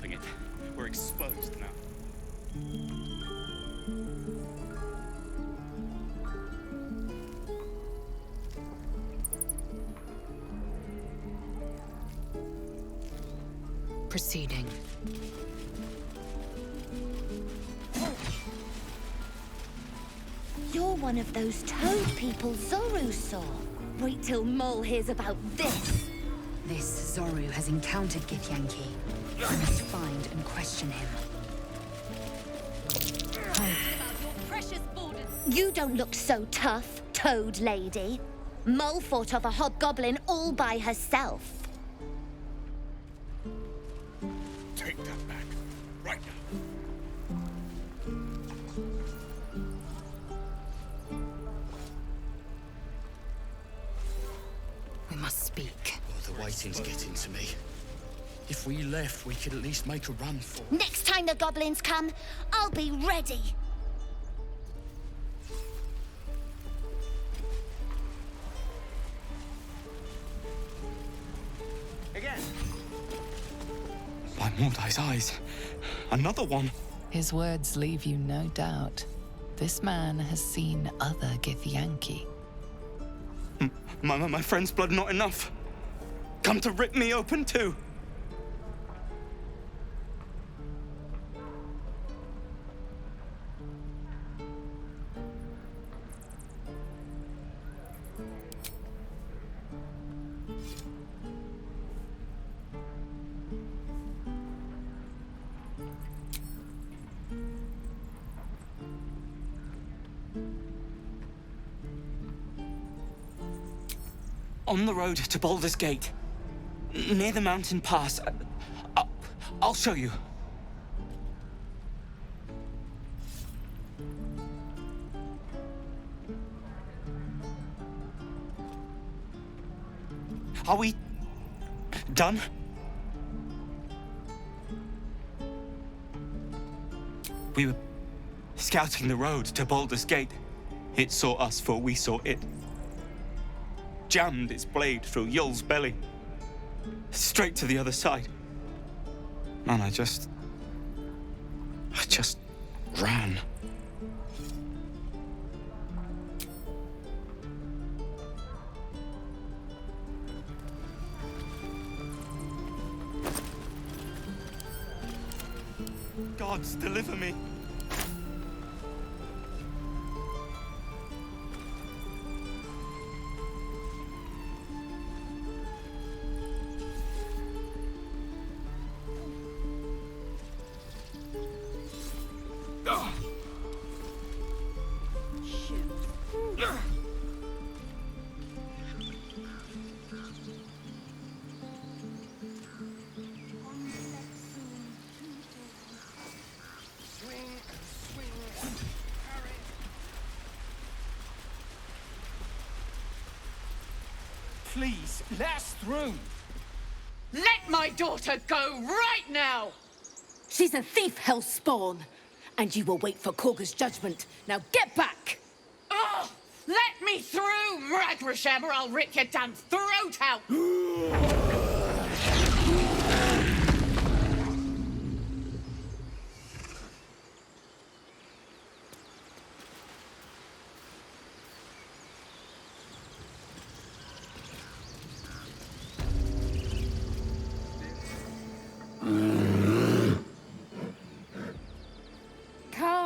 stopping it. We're exposed now. Proceeding. You're one of those toad people Zoru saw. Wait till Mol hears about this. This Zoru has encountered Githyanki. I must find and question him. You don't look so tough, Toad Lady. Mol fought off a hobgoblin all by herself. Take that back. Right now. We must speak. Oh, the waiting's getting to me. If we left, we could at least make a run for it. Next time the goblins come, I'll be ready. Again. By Mordai's eyes. Another one. His words leave you no doubt. This man has seen other Githyanki. My friend's blood not enough. Come to rip me open too. On the road to Baldur's Gate, near the mountain pass. I'll show you. Are we done? We were scouting the road to Baldur's Gate. It saw us, for we saw it. Jammed its blade through Yul's belly, straight to the other side. And I just ran. Gods, deliver me. Please, let us through. Let my daughter go right now! She's a thief, hellspawn. And you will wait for Korga's judgment. Now get back! Oh, let me through, Mragrashem, or I'll rip your damn throat out!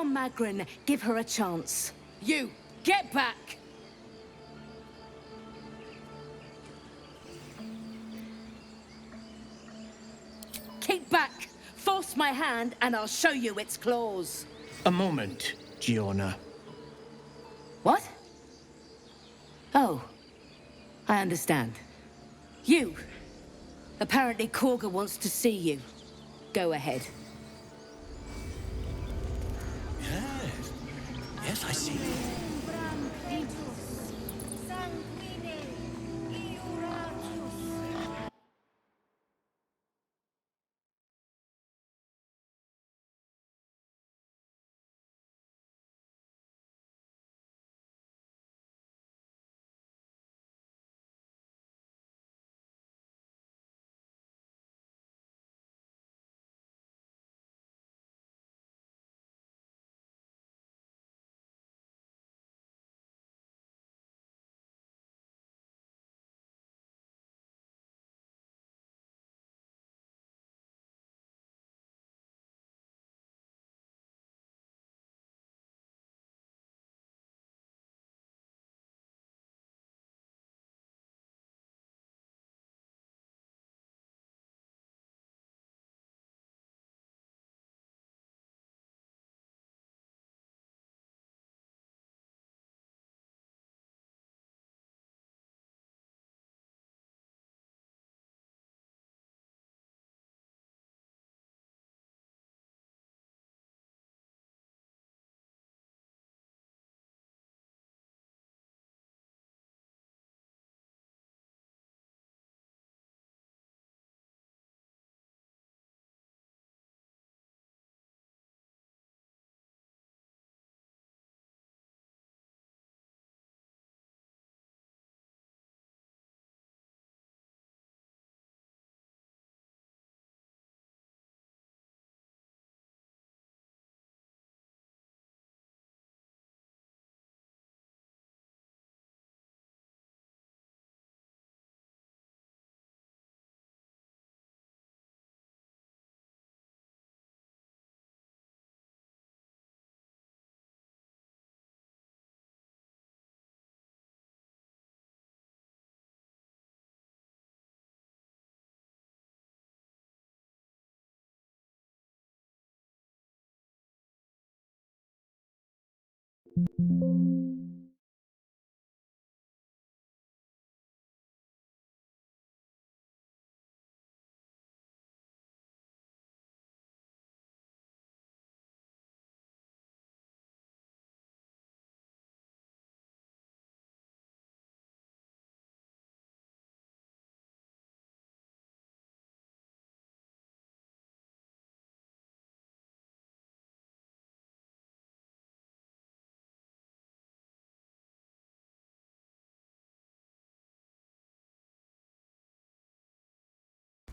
Magrin, give her a chance. You, get back! Keep back! Force my hand and I'll show you its claws. A moment, Giona. What? Oh, I understand. You. Apparently Korga wants to see you. Go ahead. Yes, I see.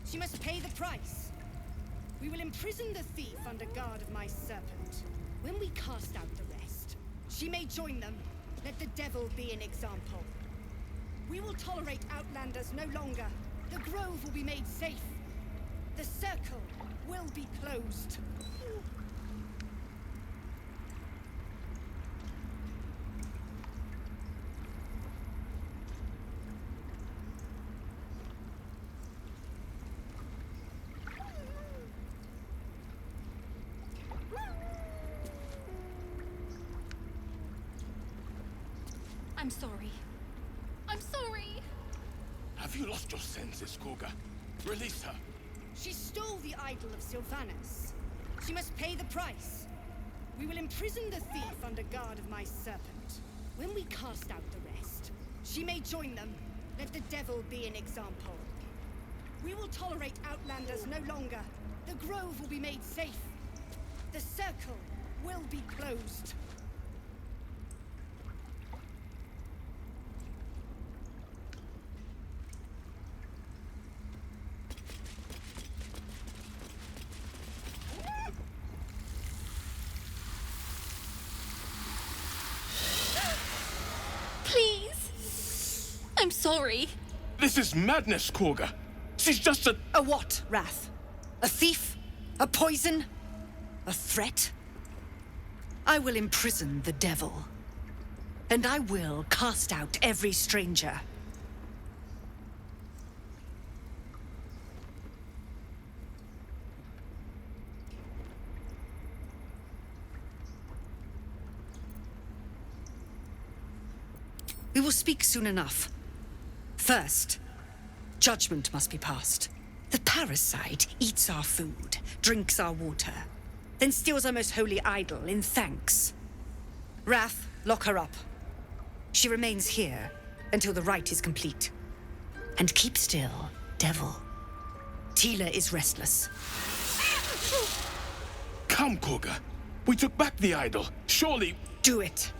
She must pay the price. We will imprison the thief under guard of my serpent. When we cast out the rest, she may join them. Let the devil be an example. We will tolerate outlanders no longer. The grove will be made safe. The circle will be closed. I'm sorry. I'm sorry. Have you lost your senses, Kurga? Release her. She stole the idol of Sylvanas. She must pay the price. We will imprison the thief under guard of my serpent. When we cast out the rest, she may join them. Let the devil be an example. We will tolerate outlanders no longer. The grove will be made safe. The circle will be closed. Please. I'm sorry. This is madness, Kurga. She's just a... A what, Wrath? A thief? A poison? A threat? I will imprison the devil. And I will cast out every stranger. We will speak soon enough. First, judgment must be passed. The parasite eats our food, drinks our water, then steals our most holy idol in thanks. Wrath, lock her up. She remains here until the rite is complete. And keep still, devil. Tila is restless. Come, Kurga. We took back the idol. Surely... Do it.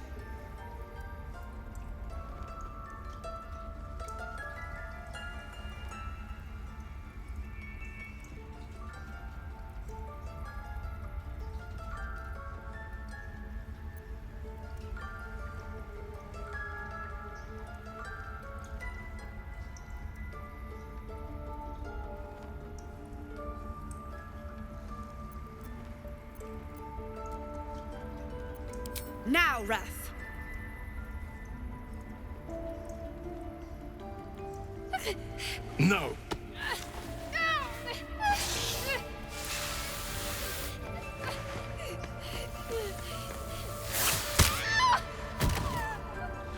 Now, Wrath! No.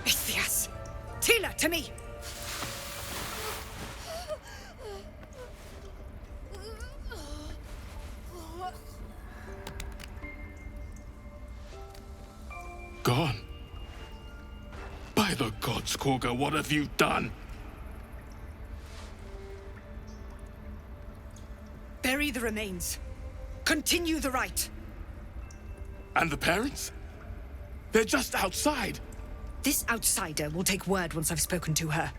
Ithias! Tila, to me! Gone. By the gods, Kurga, what have you done? Bury the remains. Continue the rite. And the parents? They're just outside. This outsider will take word once I've spoken to her.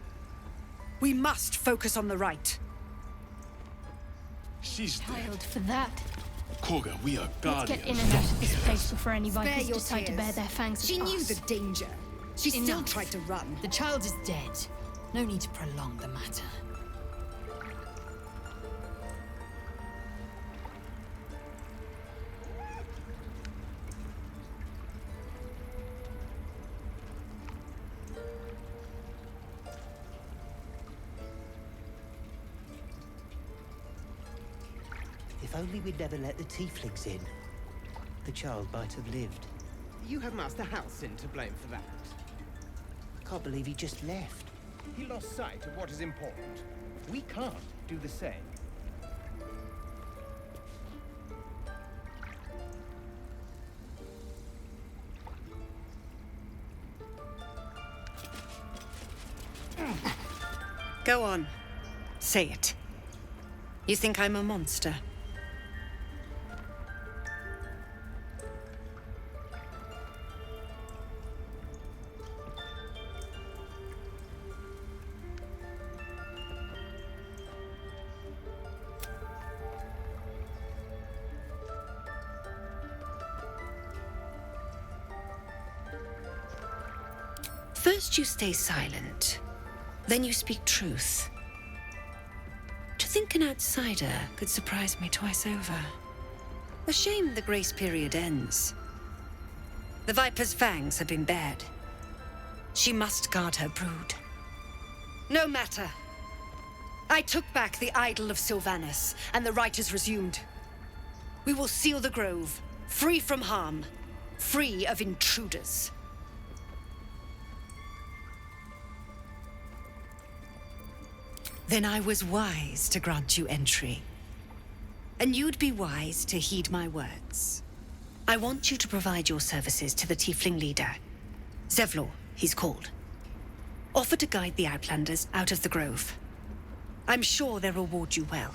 We must focus on the rite. She's dead. Child for that. Kurga, we are Let's guardians. get in and out of this Yes. place before any Spare Vikings your decide to tears. bear their fangs She at knew us. the danger. She still Enough. tried to run. The child is dead. No need to prolong the matter. If only we'd never let the tieflings in. The child might have lived. You have Master Halsin to blame for that. I can't believe he just left. He lost sight of what is important. We can't do the same. Go on. Say it. You think I'm a monster? First you stay silent, then you speak truth. To think an outsider could surprise me twice over. A shame the grace period ends. The Viper's fangs have been bared. She must guard her brood. No matter. I took back the idol of Sylvanas, and the rite is resumed. We will seal the grove, free from harm, free of intruders. Then I was wise to grant you entry. And you'd be wise to heed my words. I want you to provide your services to the Tiefling leader. Zevlor, he's called. Offer to guide the Outlanders out of the grove. I'm sure they'll reward you well.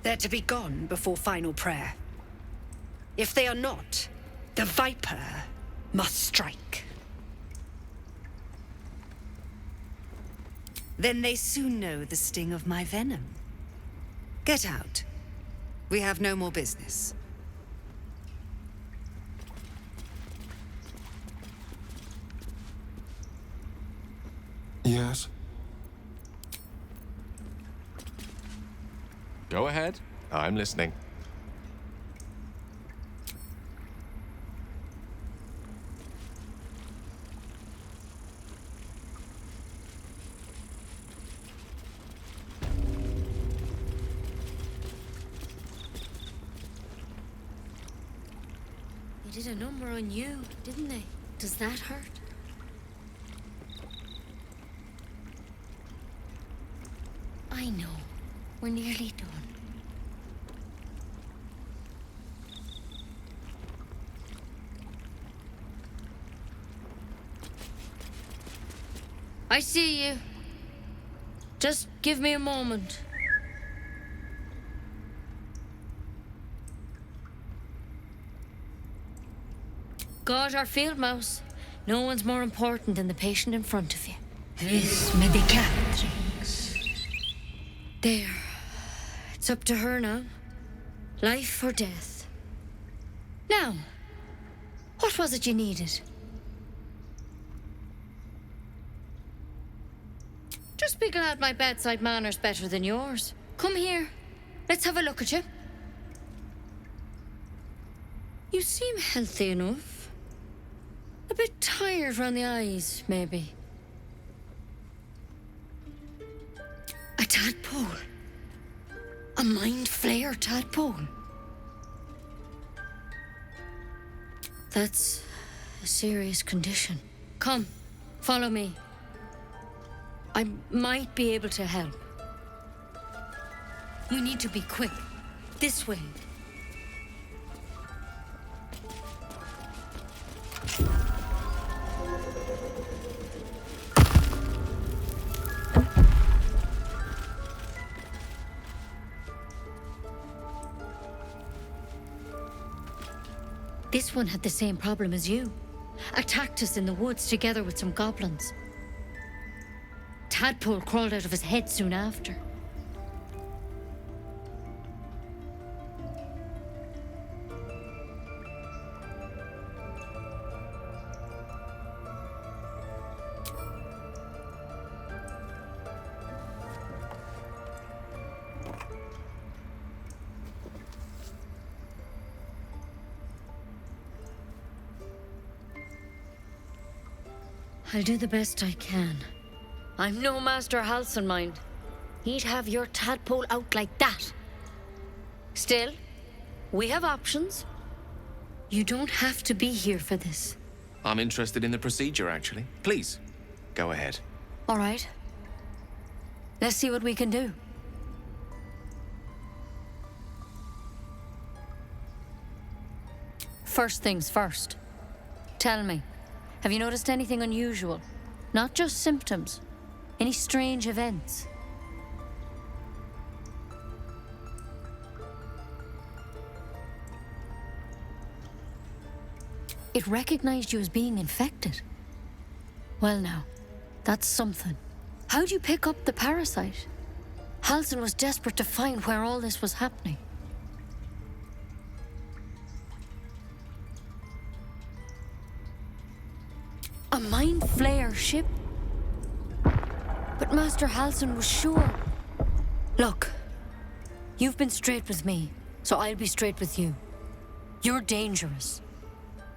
They're to be gone before final prayer. If they are not, the Viper must strike. Then they soon know the sting of my venom. Get out. We have no more business. Yes? Go ahead. I'm listening. They did a number on you, didn't they? Does that hurt? I know. We're nearly done. I see you. Just give me a moment. God, our field mouse. No one's more important than the patient in front of you. This medicatrix. There. It's up to her now. Life or death. Now, what was it you needed? Just be glad my bedside manner's better than yours. Come here. Let's have a look at you. You seem healthy enough. A bit tired round the eyes, maybe. A tadpole. A mind flayer tadpole. That's a serious condition. Come, follow me. I might be able to help. We need to be quick. This way. This one had the same problem as you. Attacked us in the woods together with some goblins. Tadpole crawled out of his head soon after. I'll do the best I can. I'm no Master Halsin, mind. He'd have your tadpole out like that. Still, we have options. You don't have to be here for this. I'm interested in the procedure, actually. Please, go ahead. All right. Let's see what we can do. First things first. Tell me, have you noticed anything unusual? Not just symptoms. Any strange events? It recognized you as being infected. Well now, that's something. How'd you pick up the parasite? Halsin was desperate to find where all this was happening. A Mind Flayer ship? But Master Halsin was sure. Look, you've been straight with me, so I'll be straight with you. You're dangerous.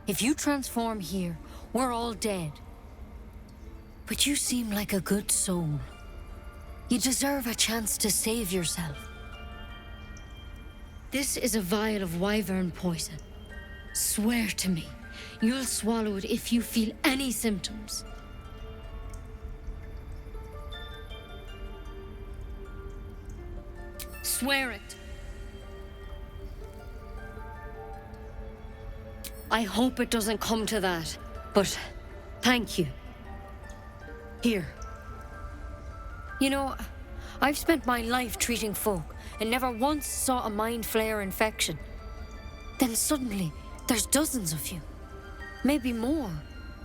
If you transform here, we're all dead. But you seem like a good soul. You deserve a chance to save yourself. This is a vial of wyvern poison. Swear to me, you'll swallow it if you feel any symptoms. Swear it. I hope it doesn't come to that, but thank you. Here. You know, I've spent my life treating folk and never once saw a Mind Flayer infection. Then suddenly, there's dozens of you. Maybe more.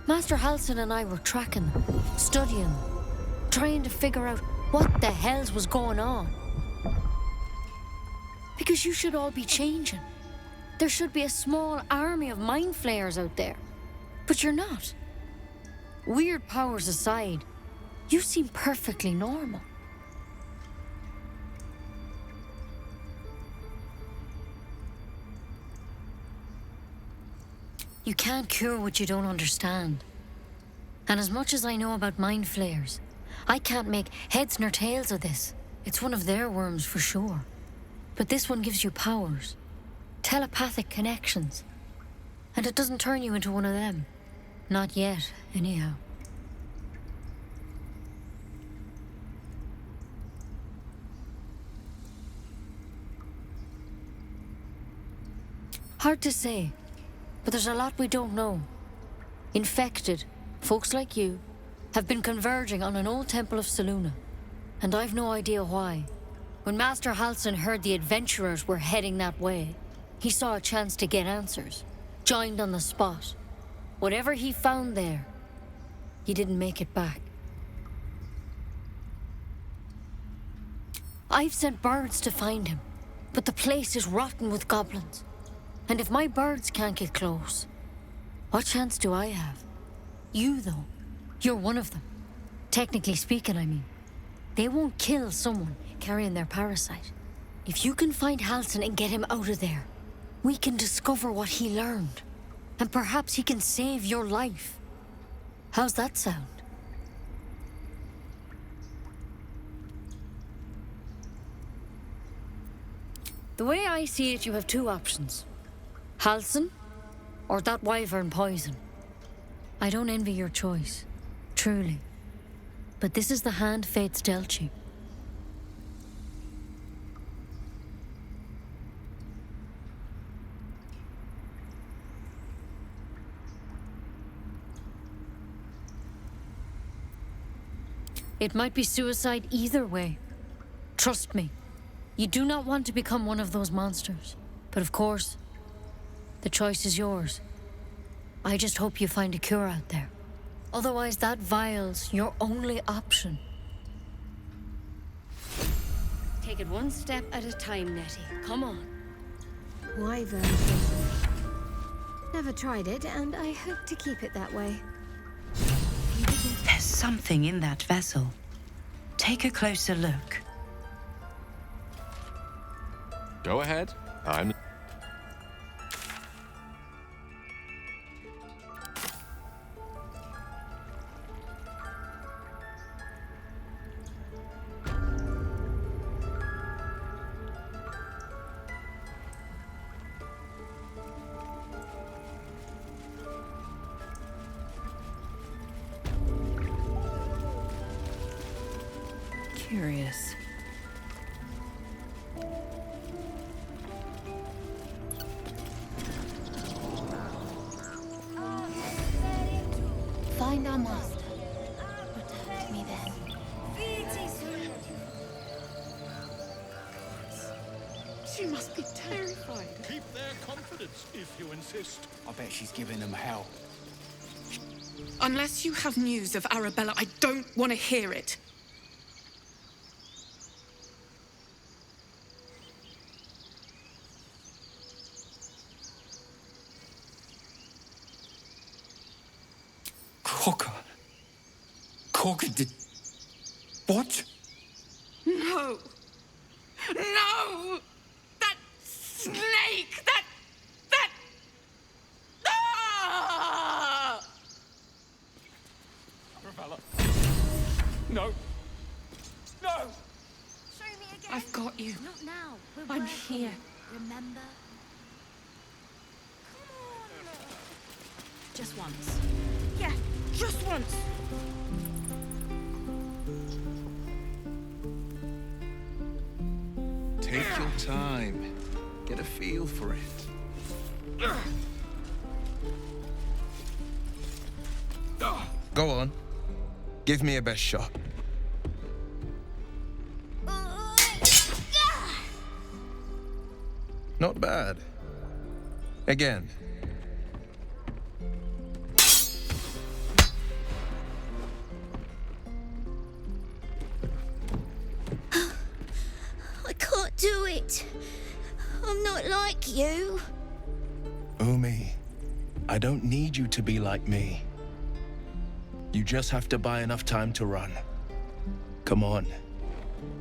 Master Halsin and I were tracking them, studying them, trying to figure out what the hells was going on. Because you should all be changing. There should be a small army of Mind Flayers out there. But you're not. Weird powers aside, you seem perfectly normal. You can't cure what you don't understand. And as much as I know about Mind Flayers, I can't make heads nor tails of this. It's one of their worms for sure. But this one gives you powers. Telepathic connections. And it doesn't turn you into one of them. Not yet, anyhow. Hard to say, but there's a lot we don't know. Infected, folks like you, have been converging on an old temple of Selûne, and I've no idea why. When Master Halsin heard the adventurers were heading that way, he saw a chance to get answers, joined on the spot. Whatever he found there, he didn't make it back. I've sent birds to find him, but the place is rotten with goblins. And if my birds can't get close, what chance do I have? You, though, you're one of them. Technically speaking, I mean. They won't kill someone carrying their parasite. If you can find Halsin and get him out of there, we can discover what he learned. And perhaps he can save your life. How's that sound? The way I see it, you have two options. Halsin, or that wyvern poison. I don't envy your choice, truly. But this is the hand fate's dealt you. It might be suicide either way. Trust me, you do not want to become one of those monsters. But of course, the choice is yours. I just hope you find a cure out there. Otherwise, that vial's your only option. Take it one step at a time, Nettie. Come on. Wyvern poison. Never tried it, and I hope to keep it that way. There's something in that vessel. Take a closer look. Go ahead. I'm... Curious. Find our master. Return to me then. She must be terrified. Keep their confidence, if you insist. I bet she's giving them hell. Unless you have news of Arabella, I don't want to hear it. Corker did... What? No! No! That snake! That... Ah! Arabella. No. No! Show me again. I've got you. Not now. We're I'm working. here. Remember? Just once. Yeah, just once. Take your time. Get a feel for it. Go on. Give me a best shot. Not bad. Again. I can't do it. I'm not like you. Umi, I don't need you to be like me. You just have to buy enough time to run. Come on.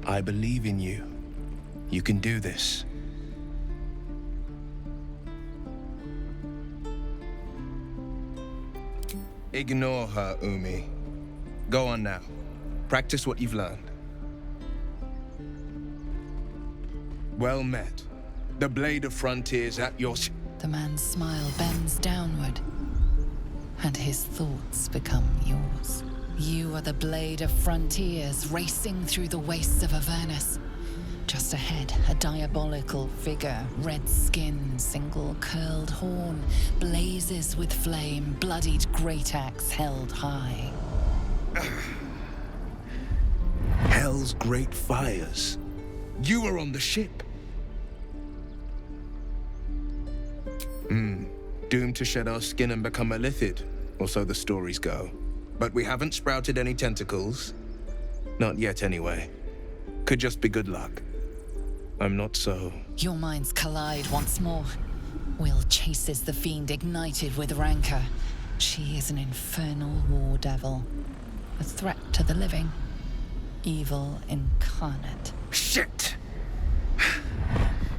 I believe in you. You can do this. Ignore her, Umi. Go on now. Practice what you've learned. Well met. The blade of frontiers at your... The man's smile bends downward, and his thoughts become yours. You are the blade of frontiers racing through the wastes of Avernus. Just ahead, a diabolical figure, red skin, single curled horn, blazes with flame, bloodied great axe held high. Hell's great fires. You were on the ship. Doomed to shed our skin and become a lithid, or so the stories go. But we haven't sprouted any tentacles. Not yet, anyway. Could just be good luck. I'm not so... Your minds collide once more. Will chases the fiend ignited with rancor. She is an infernal war devil. A threat to the living. Evil incarnate. Shit!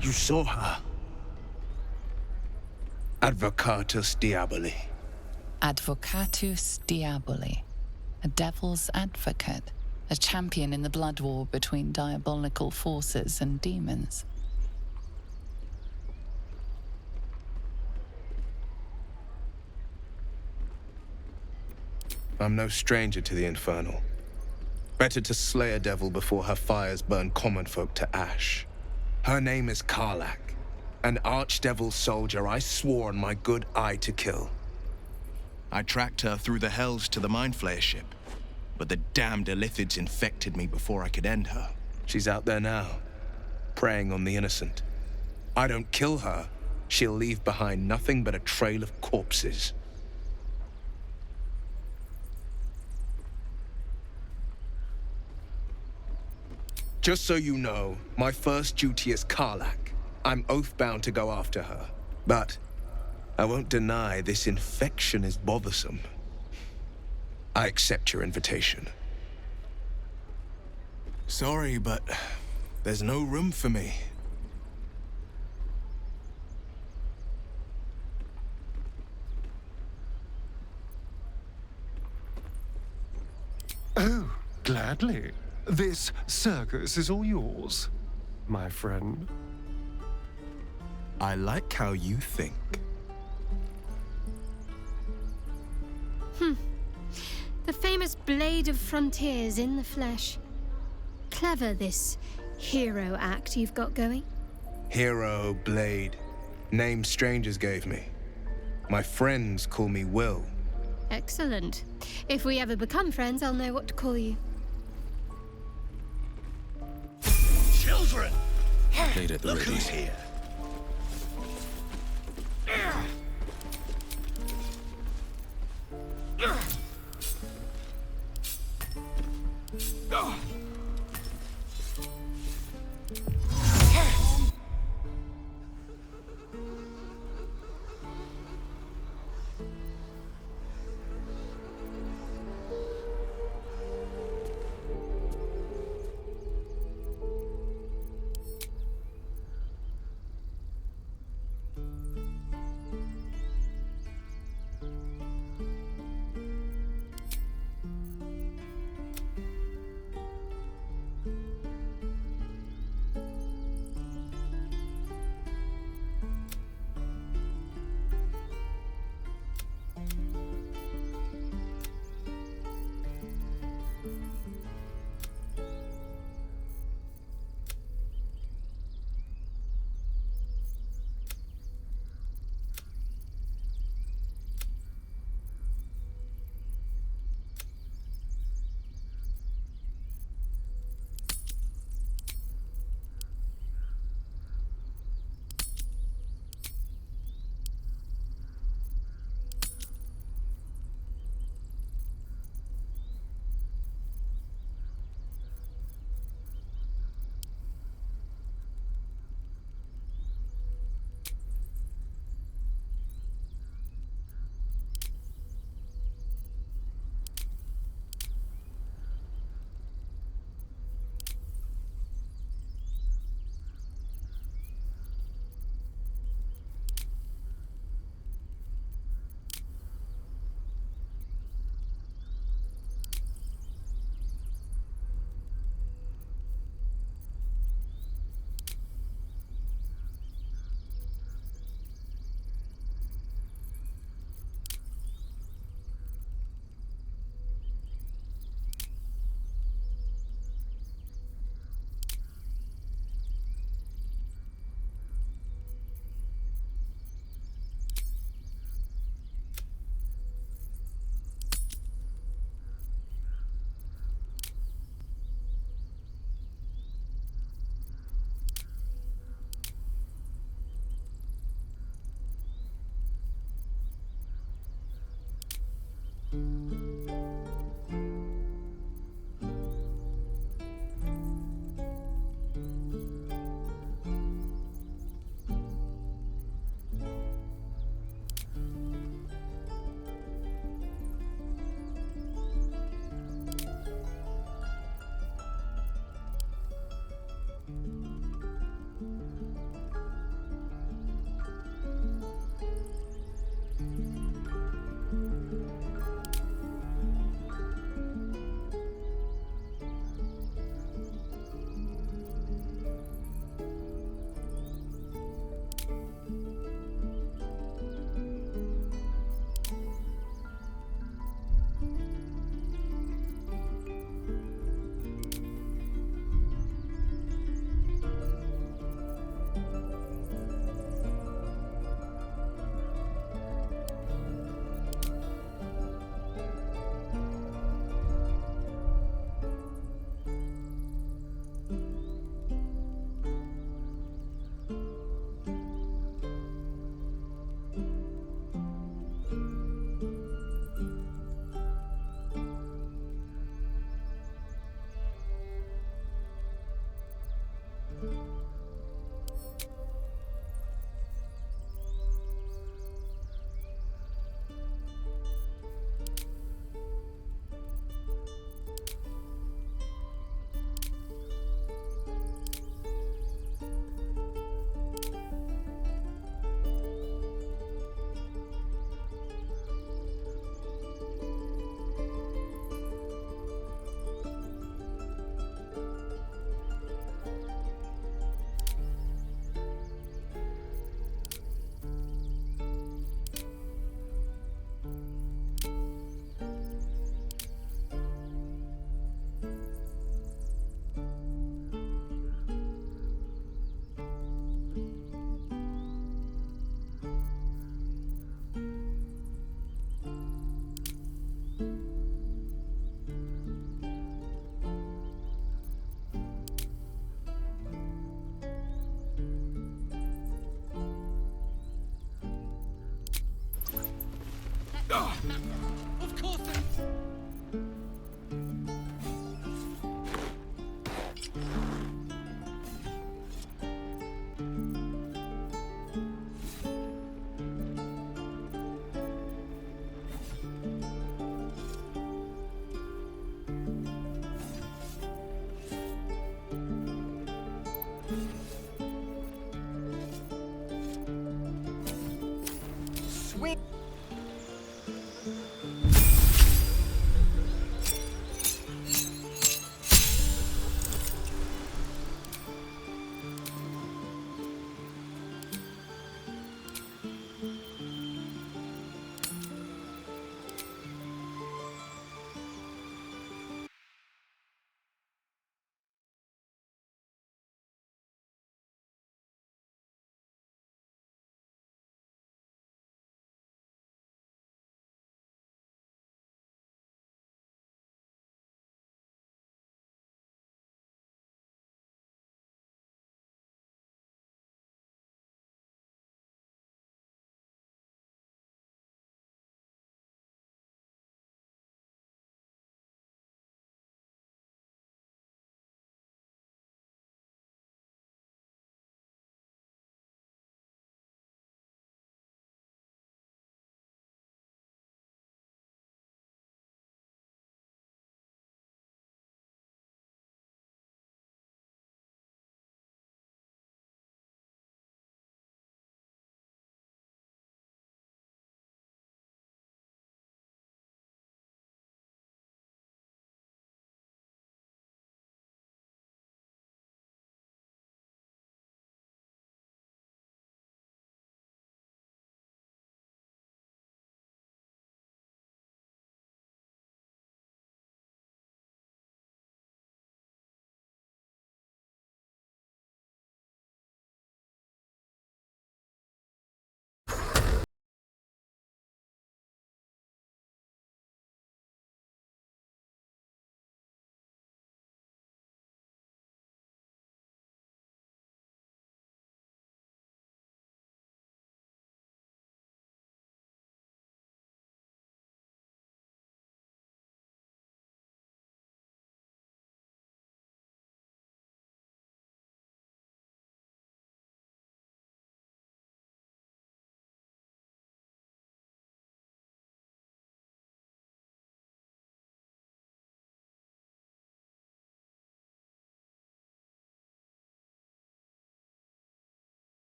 You saw her. Advocatus Diaboli. Advocatus Diaboli. A devil's advocate. A champion in the blood war between diabolical forces and demons. I'm no stranger to the infernal. Better to slay a devil before her fires burn common folk to ash. Her name is Karlach, an archdevil soldier I swore on my good eye to kill. I tracked her through the hells to the Mind Flayer ship, but the damned Illithids infected me before I could end her. She's out there now, preying on the innocent. I don't kill her, she'll leave behind nothing but a trail of corpses. Just so you know, my first duty is Karlach. I'm oath-bound to go after her. But I won't deny this infection is bothersome. I accept your invitation. Sorry, but there's no room for me. Oh, gladly. This circus is all yours, my friend. I like how you think. The famous Blade of Frontiers in the flesh. clever, this hero act you've got going. Hero, Blade. Name strangers gave me. My friends call me Will. Excellent. If we ever become friends, I'll know what to call you. Children! Blade at the Look ready. who's here.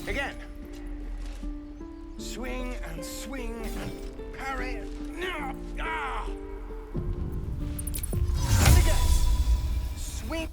Again. Swing and parry. No. Ah. And again. Swing.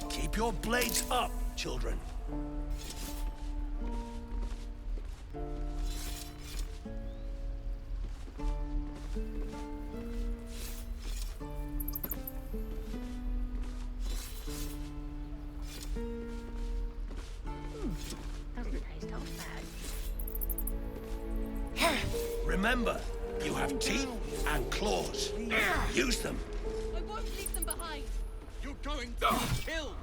Keep your blades up, children. Doesn't taste half bad. Remember, you have teeth and claws. Use them. I won't leave them behind. You're going to be killed.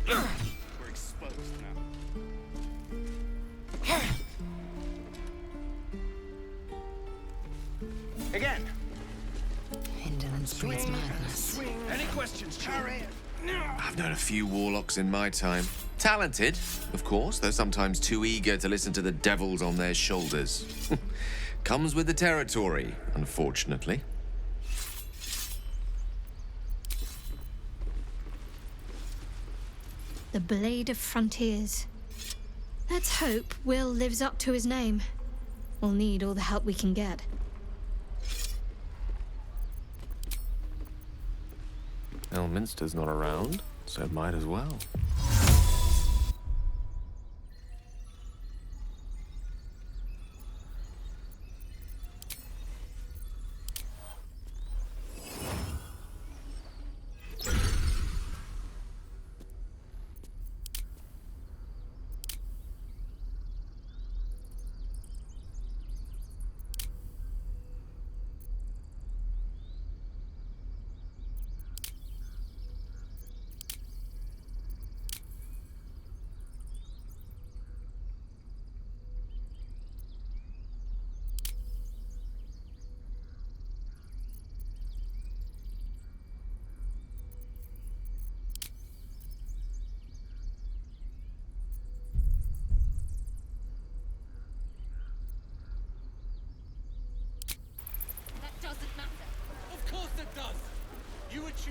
We're exposed now. Again. Indolence breeds madness. Any questions, Cherry? I've known a few warlocks in my time. Talented, of course, though sometimes too eager to listen to the devils on their shoulders. Comes with the territory, unfortunately. The Blade of Frontiers. Let's hope Will lives up to his name. We'll need all the help we can get. Elminster's not around, so might as well.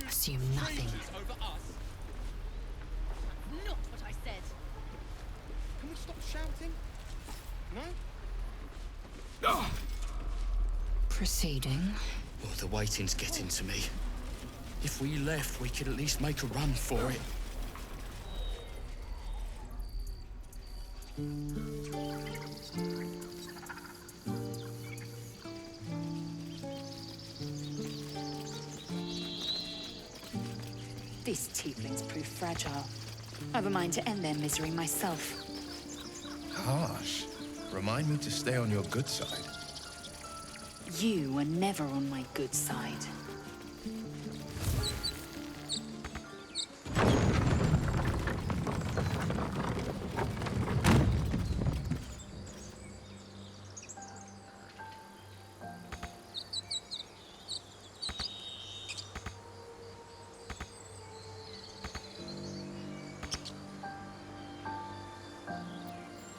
Assume nothing. Over us. Not what I said. Can we stop shouting? No? Proceeding. Oh, the waiting's getting to me. If we left, we could at least make a run for it. These tieflings prove fragile. I've a mind to end their misery myself. Harsh. Remind me to stay on your good side. You were never on my good side.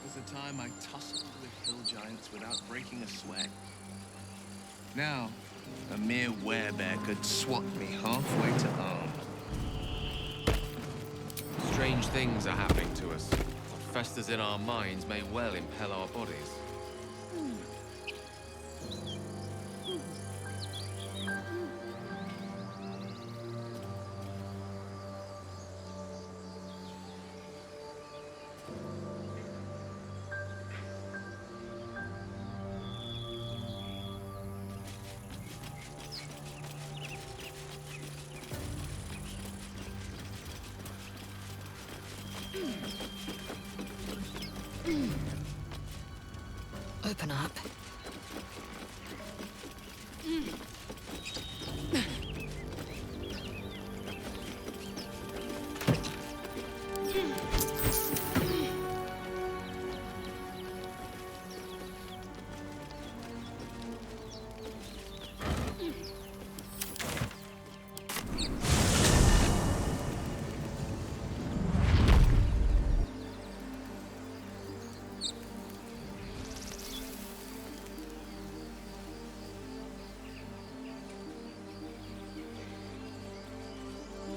Was a time I tussled with hill giants without breaking a sweat. Now, a mere werebear could swat me halfway to arm. Strange things are happening to us. What festers in our minds may well impel our bodies. Open up.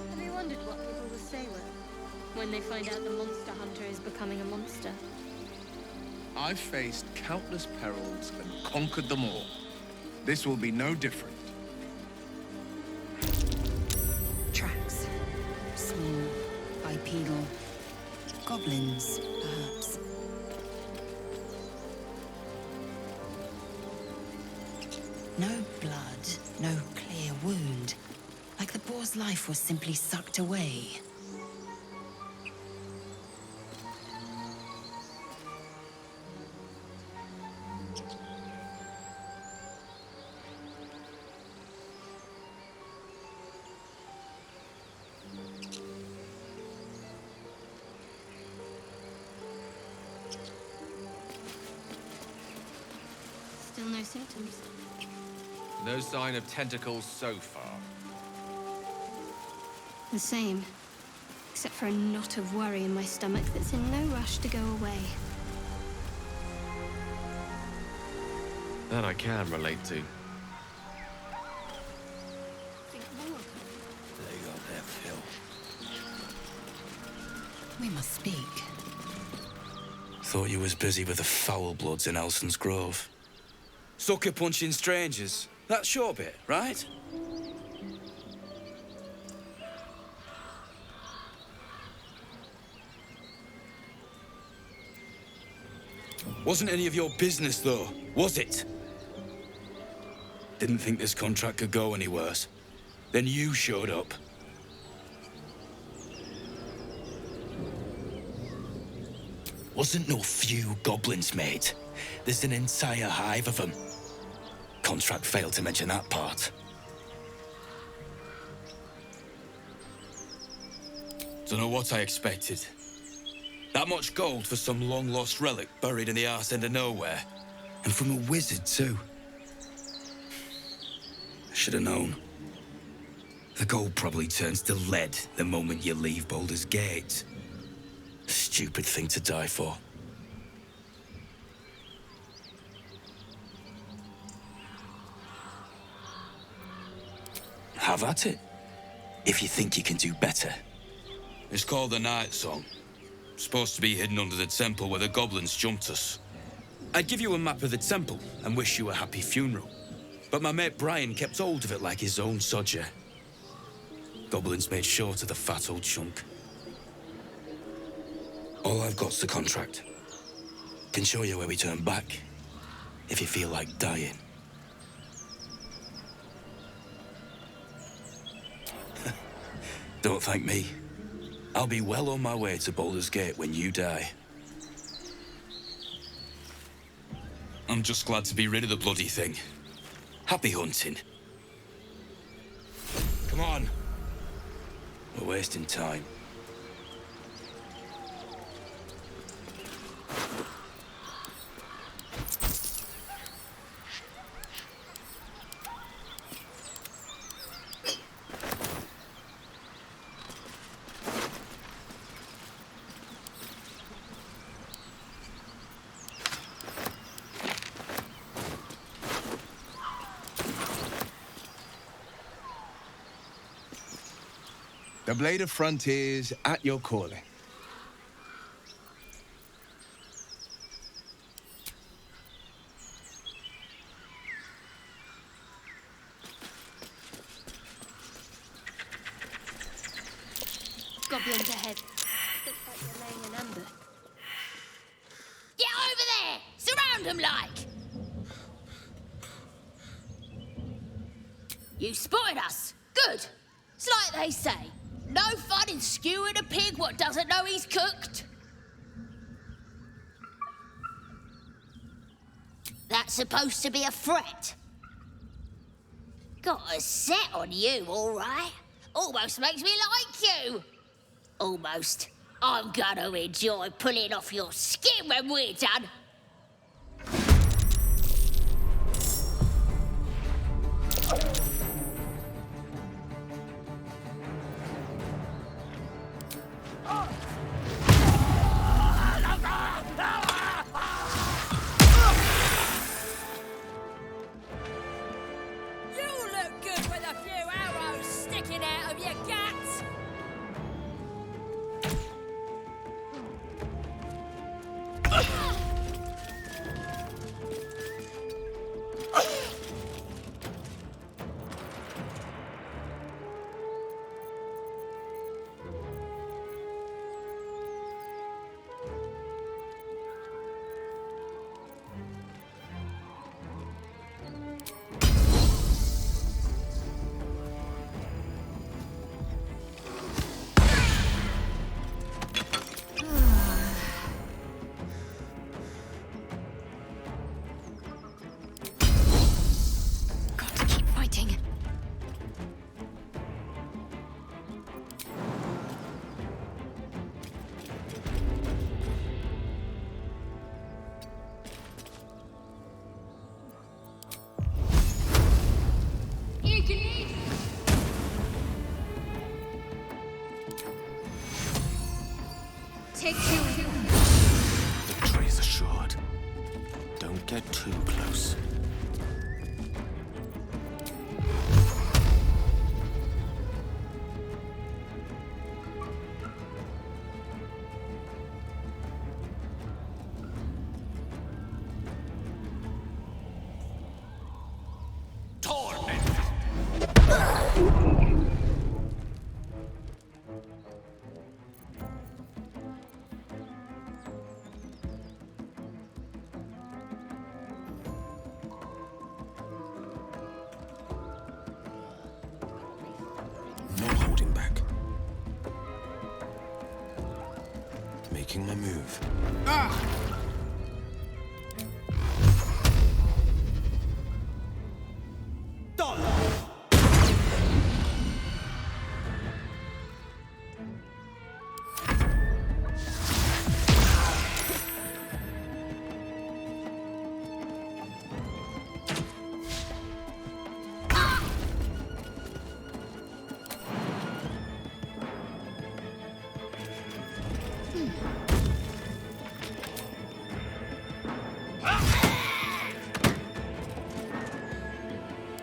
Have you wondered what people will say when they find out the monster hunter is becoming a monster? I've faced countless perils and conquered them all. This will be no different. Tracks. Small, bipedal. Goblins, perhaps. No blood, no clear wound. Like the boar's life was simply sucked away. Still no symptoms. No sign of tentacles so far. The same. Except for a knot of worry in my stomach that's in no rush to go away. That I can relate to. They got their fill. We must speak. Thought you was busy with the foul bloods in Elson's Grove. Sucker punching strangers. That's your bit, right? Wasn't any of your business, though, was it? Didn't think this contract could go any worse. Then you showed up. Wasn't no few goblins, mate. There's an entire hive of them. Contract failed to mention that part. Dunno what I expected. That much gold for some long-lost relic buried in the arse end of nowhere. And from a wizard, too. I should have known. The gold probably turns to lead the moment you leave Baldur's Gate. Stupid thing to die for. Have at it, if you think you can do better. It's called the Night Song. Supposed to be hidden under the temple where the goblins jumped us. I'd give you a map of the temple and wish you a happy funeral. But my mate Brian kept hold of it like his own sodger. Goblins made short of the fat old chunk. All I've got's the contract. Can show you where we turn back, if you feel like dying. Don't thank me. I'll be well on my way to Baldur's Gate when you die. I'm just glad to be rid of the bloody thing. Happy hunting. Come on. We're wasting time. The Blade of Frontiers at your calling. Goblins ahead. Looks like they're laying an ambush. Get over there! Surround them like! You spotted us. Good. It's like they say. No fun in skewing a pig what doesn't know he's cooked. That's supposed to be a threat. Got a set on you, all right. Almost makes me like you. Almost. I'm gonna enjoy pulling off your skin when we're done. You look good with a few arrows sticking out of your guts. Got to keep fighting. Take two. Victory's assured. Don't get too close. No holding back. Making my move.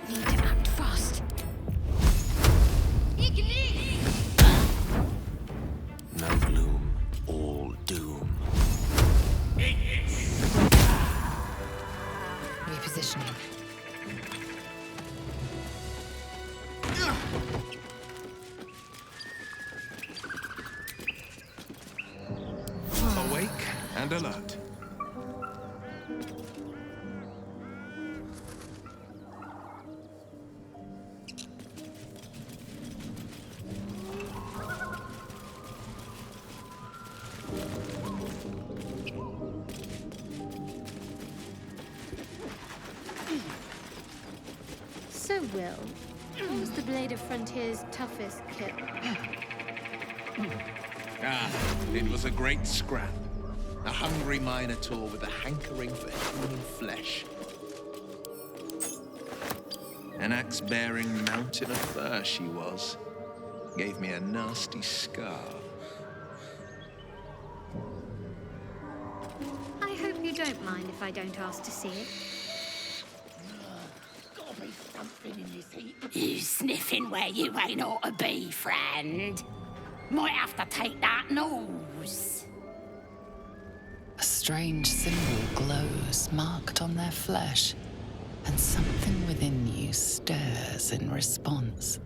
Need to act fast. No gloom, all doom. Repositioning. Awake and alert. will. What was the Blade of Frontier's toughest kill? It was a great scrap. A hungry minotaur with a hankering for human flesh. An axe-bearing mountain of fur she was. Gave me a nasty scar. I hope you don't mind if I don't ask to see it. Gotta be something in this heap. You sniffing where you ain't ought to be, friend. Might have to take that nose. A strange symbol glows marked on their flesh, and something within you stirs in response.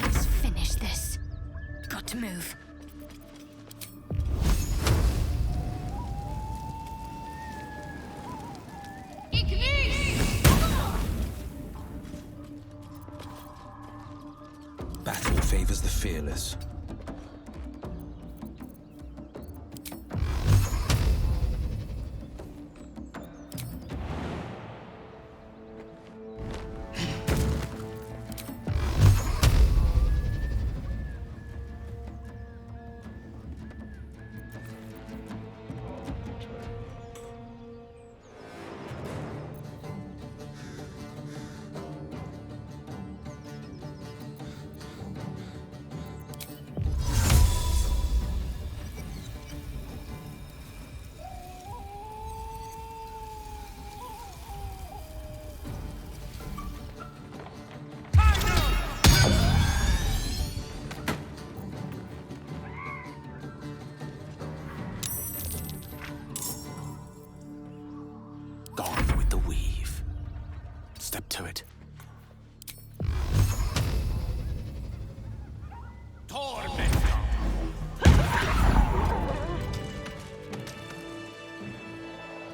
Let's finish this. Got to move. Battle favors the fearless. Gone with the weave. Step to it.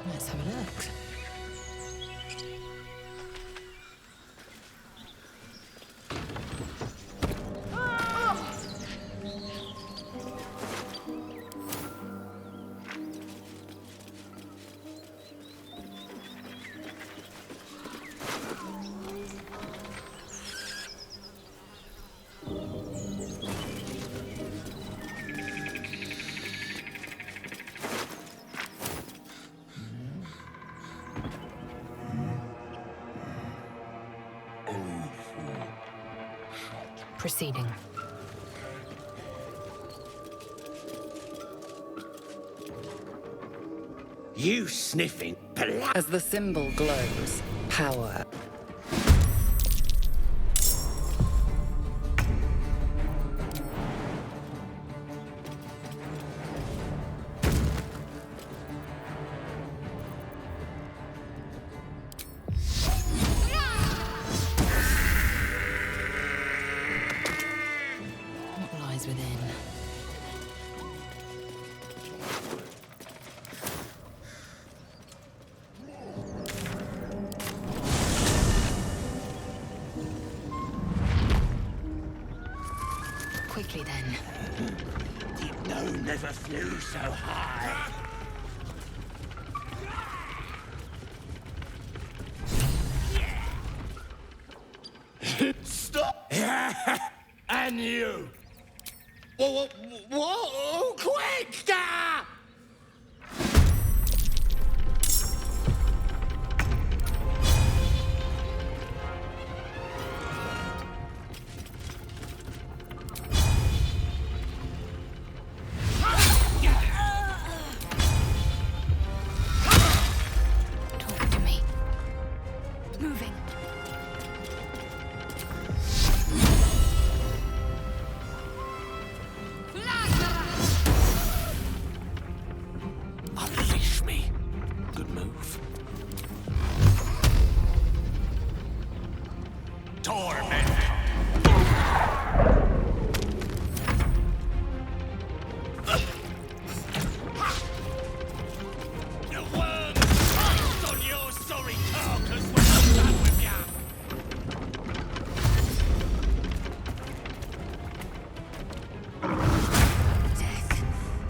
Let's have a look. Proceeding. You sniffing blood. As the symbol glows, power. What lies within? Quickly then. Did no never flew so high. Stop! And you! Whoa, quick! Ah! Talk to me. Moving. move. Torment! The worm bites on your sorry carcass when I'm done with ya! Death,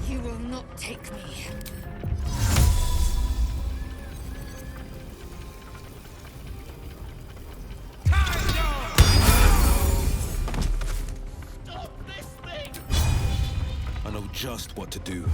you will not take me. I know just what to do.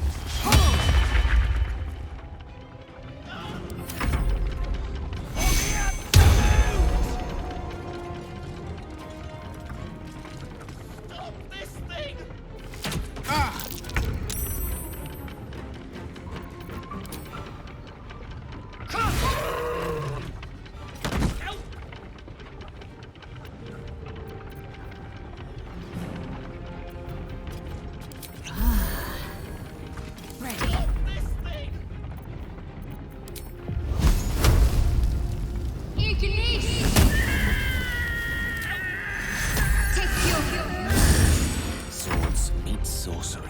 Swords meet sorcery.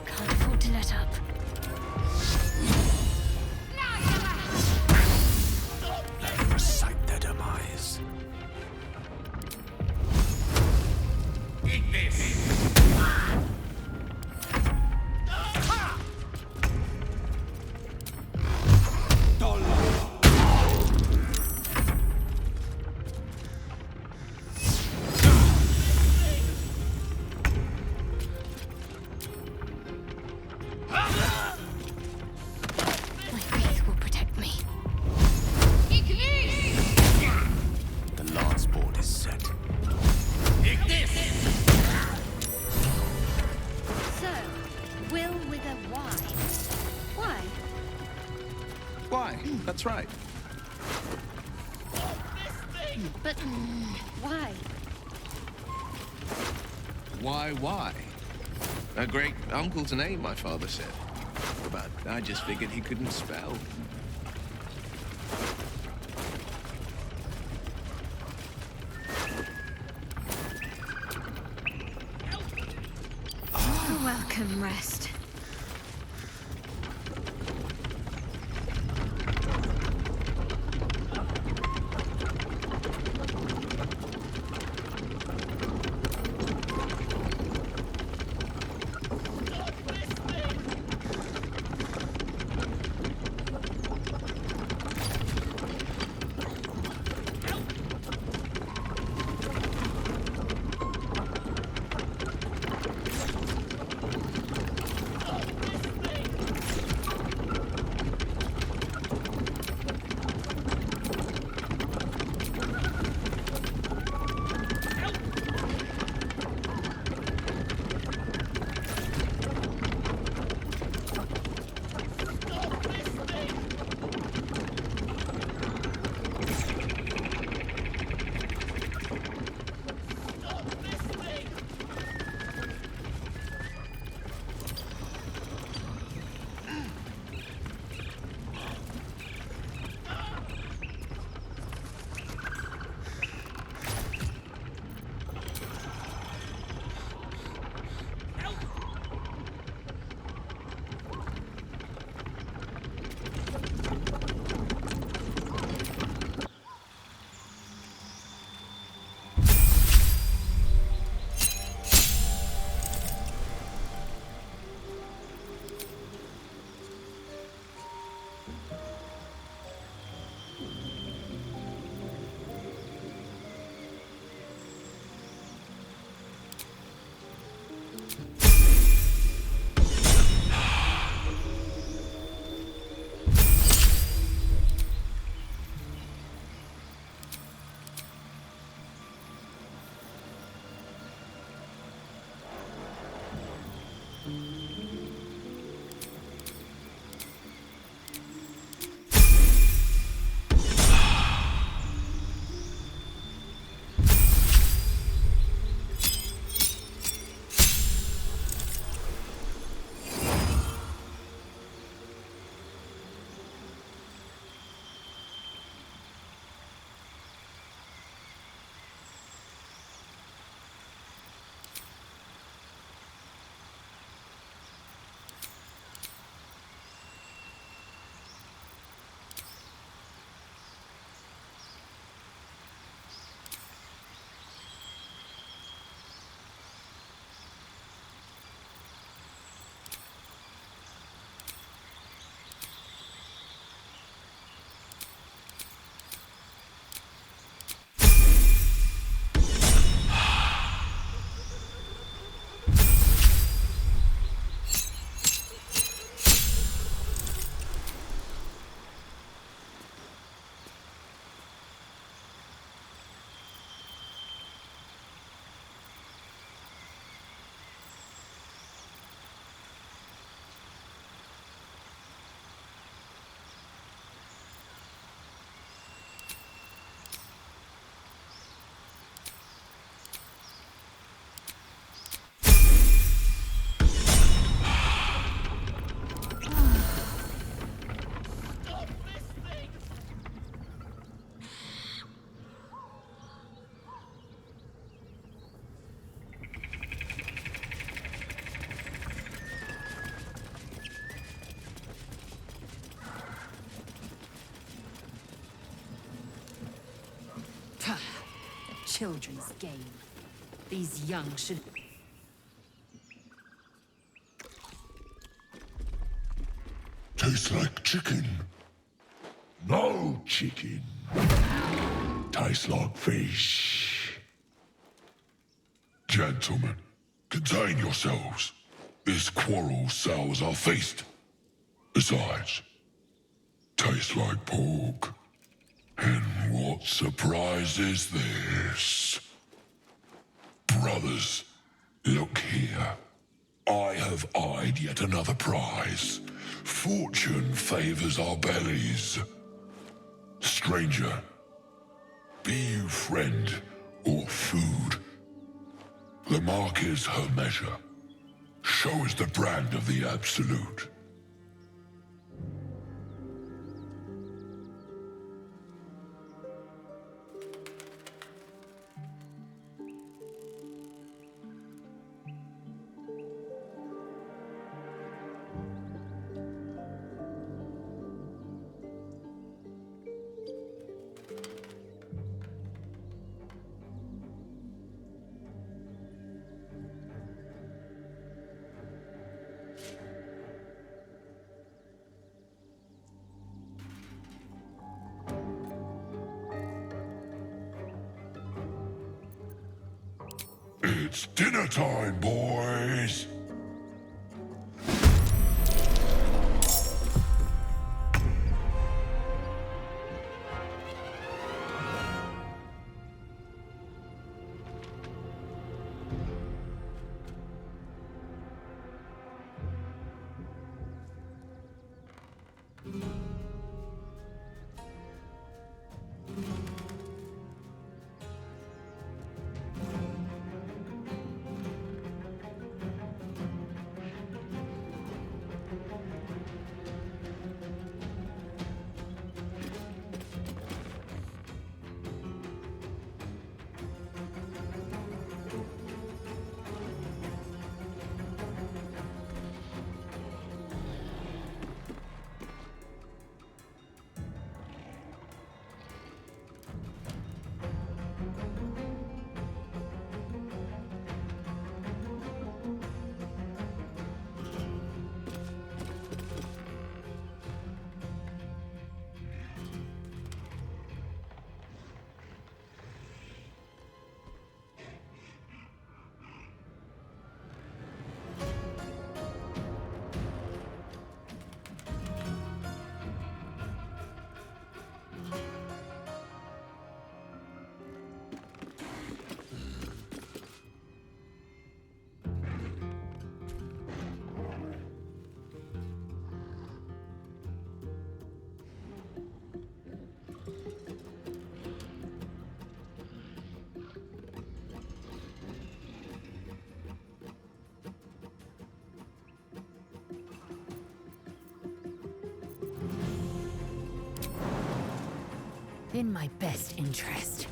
Can't afford to let up. Let them recite their demise. Eat this! My faith will protect me. The lance board is set. Eat this! So, Will with a Y. Why? Why? That's right. But why? Why? A great uncle's name, my father said. But I just figured he couldn't spell. A welcome rest. children's game. These young should... Tastes like chicken. No chicken. Tastes like fish. Gentlemen, contain yourselves. This quarrel sours our feast. Besides, tastes like pork. And what surprise is this? Brothers, look here. I have eyed yet another prize. Fortune favors our bellies. Stranger, be you friend or food. The mark is her measure. Show us the brand of the absolute. It's dinner time, boys! In my best interest.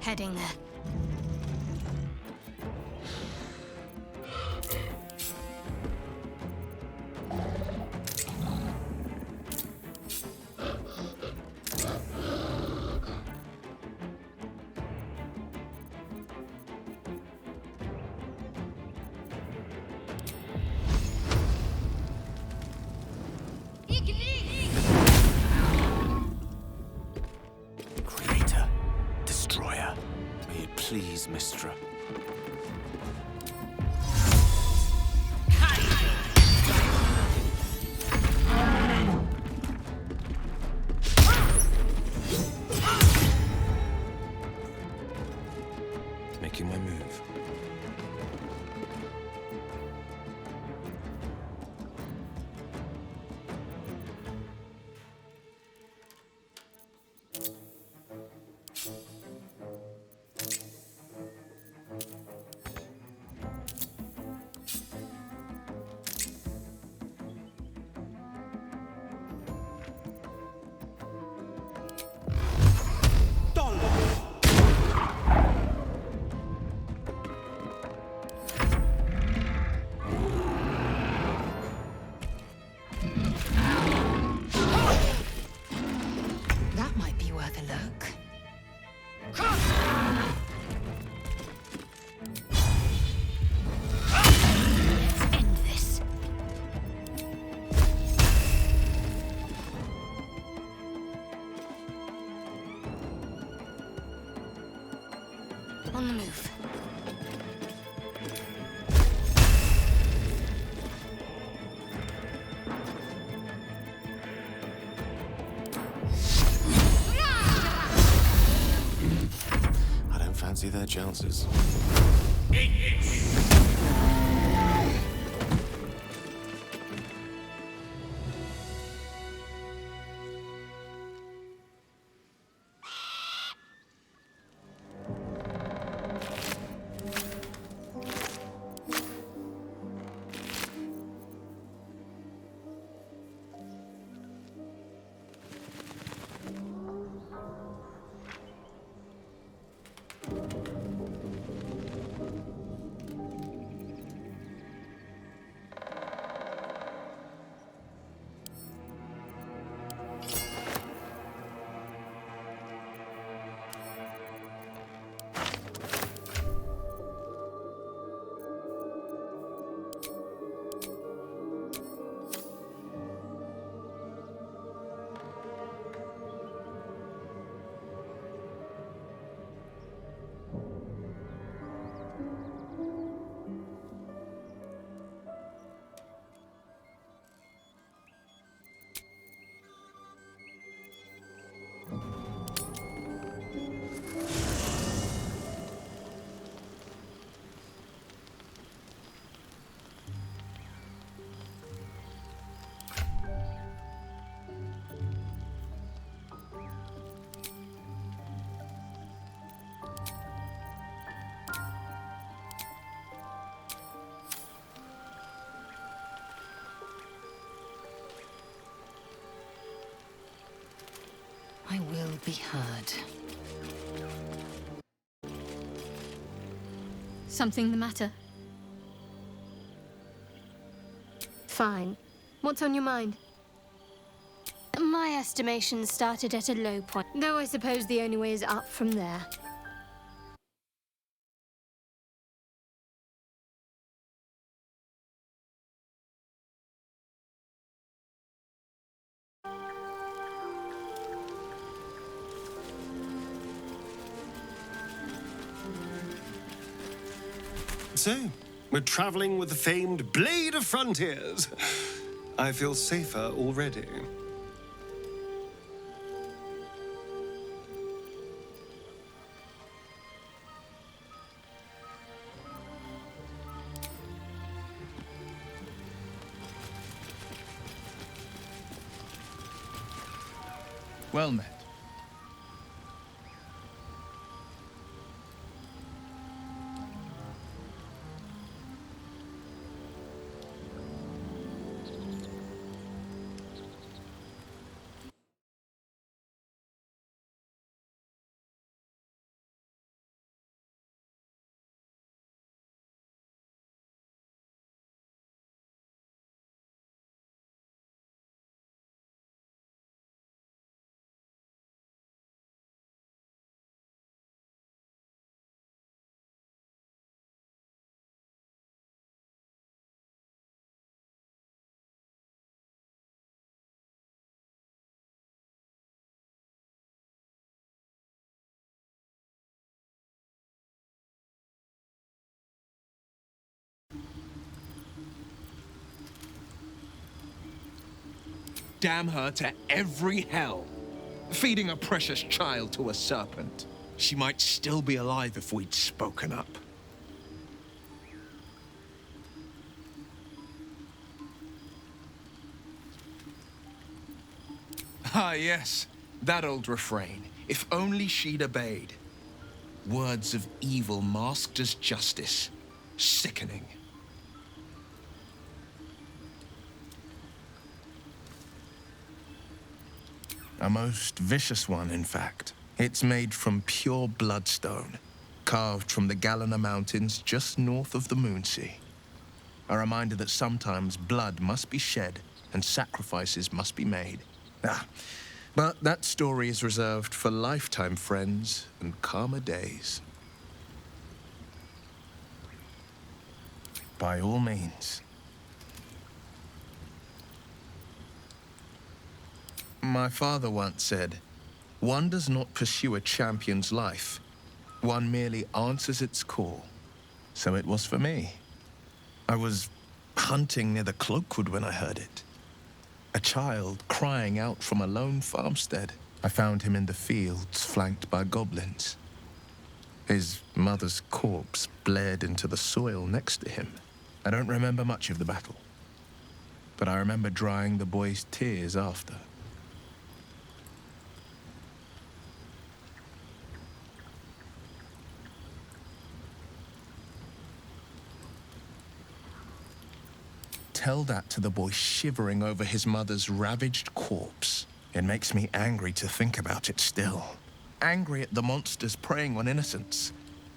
Heading there. Creator, destroyer, may it please Mistra. Making my move. That might be worth a look. Let's end this. On the move. I don't fancy their chances. I will be heard. Something the matter? Fine. What's on your mind? My estimation started at a low point, though I suppose the only way is up from there. So, we're traveling with the famed Blade of Frontiers. I feel safer already. Well met. damn her to every hell. Feeding a precious child to a serpent. She might still be alive if we'd spoken up. Ah, yes. That old refrain. If only she'd obeyed. Words of evil masked as justice. Sickening. A most vicious one, in fact. It's made from pure bloodstone, carved from the Galena Mountains just north of the Moonsea. A reminder that sometimes blood must be shed and sacrifices must be made. But that story is reserved for lifetime friends and calmer days. By all means. My father once said, "One does not pursue a champion's life. One merely answers its call." So it was for me. I was hunting near the Cloakwood when I heard it. A child crying out from a lone farmstead. I found him in the fields, flanked by goblins. His mother's corpse bled into the soil next to him. I don't remember much of the battle, but I remember drying the boy's tears after. Tell that to the boy shivering over his mother's ravaged corpse. It makes me angry to think about it still. Angry at the monsters preying on innocents.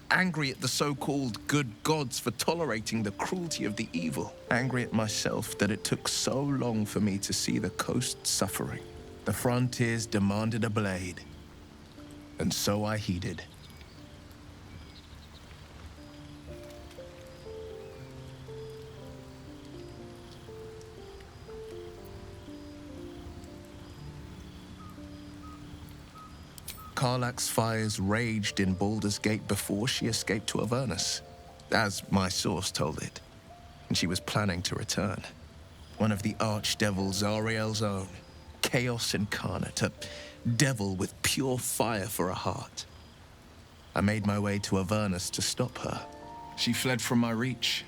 Angry at the so-called good gods for tolerating the cruelty of the evil. Angry at myself that it took so long for me to see the coast suffering. The frontiers demanded a blade, and so I heeded. Karlach's fires raged in Baldur's Gate before she escaped to Avernus, as my source told it, and she was planning to return. One of the archdevils Zariel's own, chaos incarnate, a devil with pure fire for a heart. I made my way to Avernus to stop her. She fled from my reach,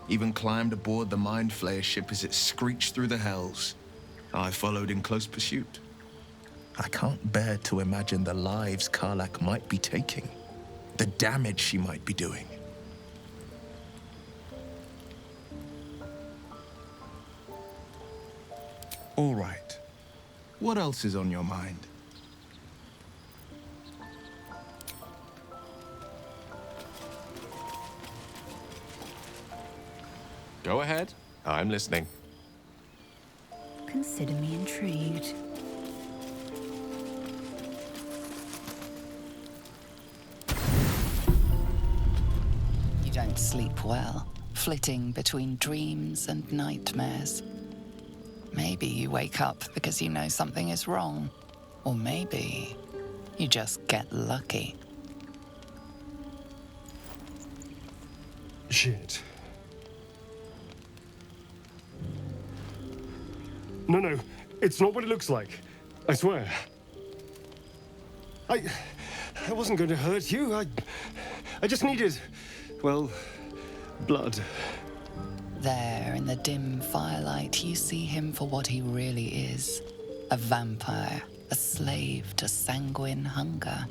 even climbed aboard the Mind Flayer ship as it screeched through the hells. I followed in close pursuit. I can't bear to imagine the lives Karlach might be taking, the damage she might be doing. All right. What else is on your mind? Go ahead. I'm listening. Consider me intrigued. You don't sleep well, flitting between dreams and nightmares. Maybe you wake up because you know something is wrong. Or maybe you just get lucky. Shit. No, it's not what it looks like. I swear. I wasn't going to hurt you. I just needed, well, blood. There, in the dim firelight, you see him for what he really is. A vampire, a slave to sanguine hunger.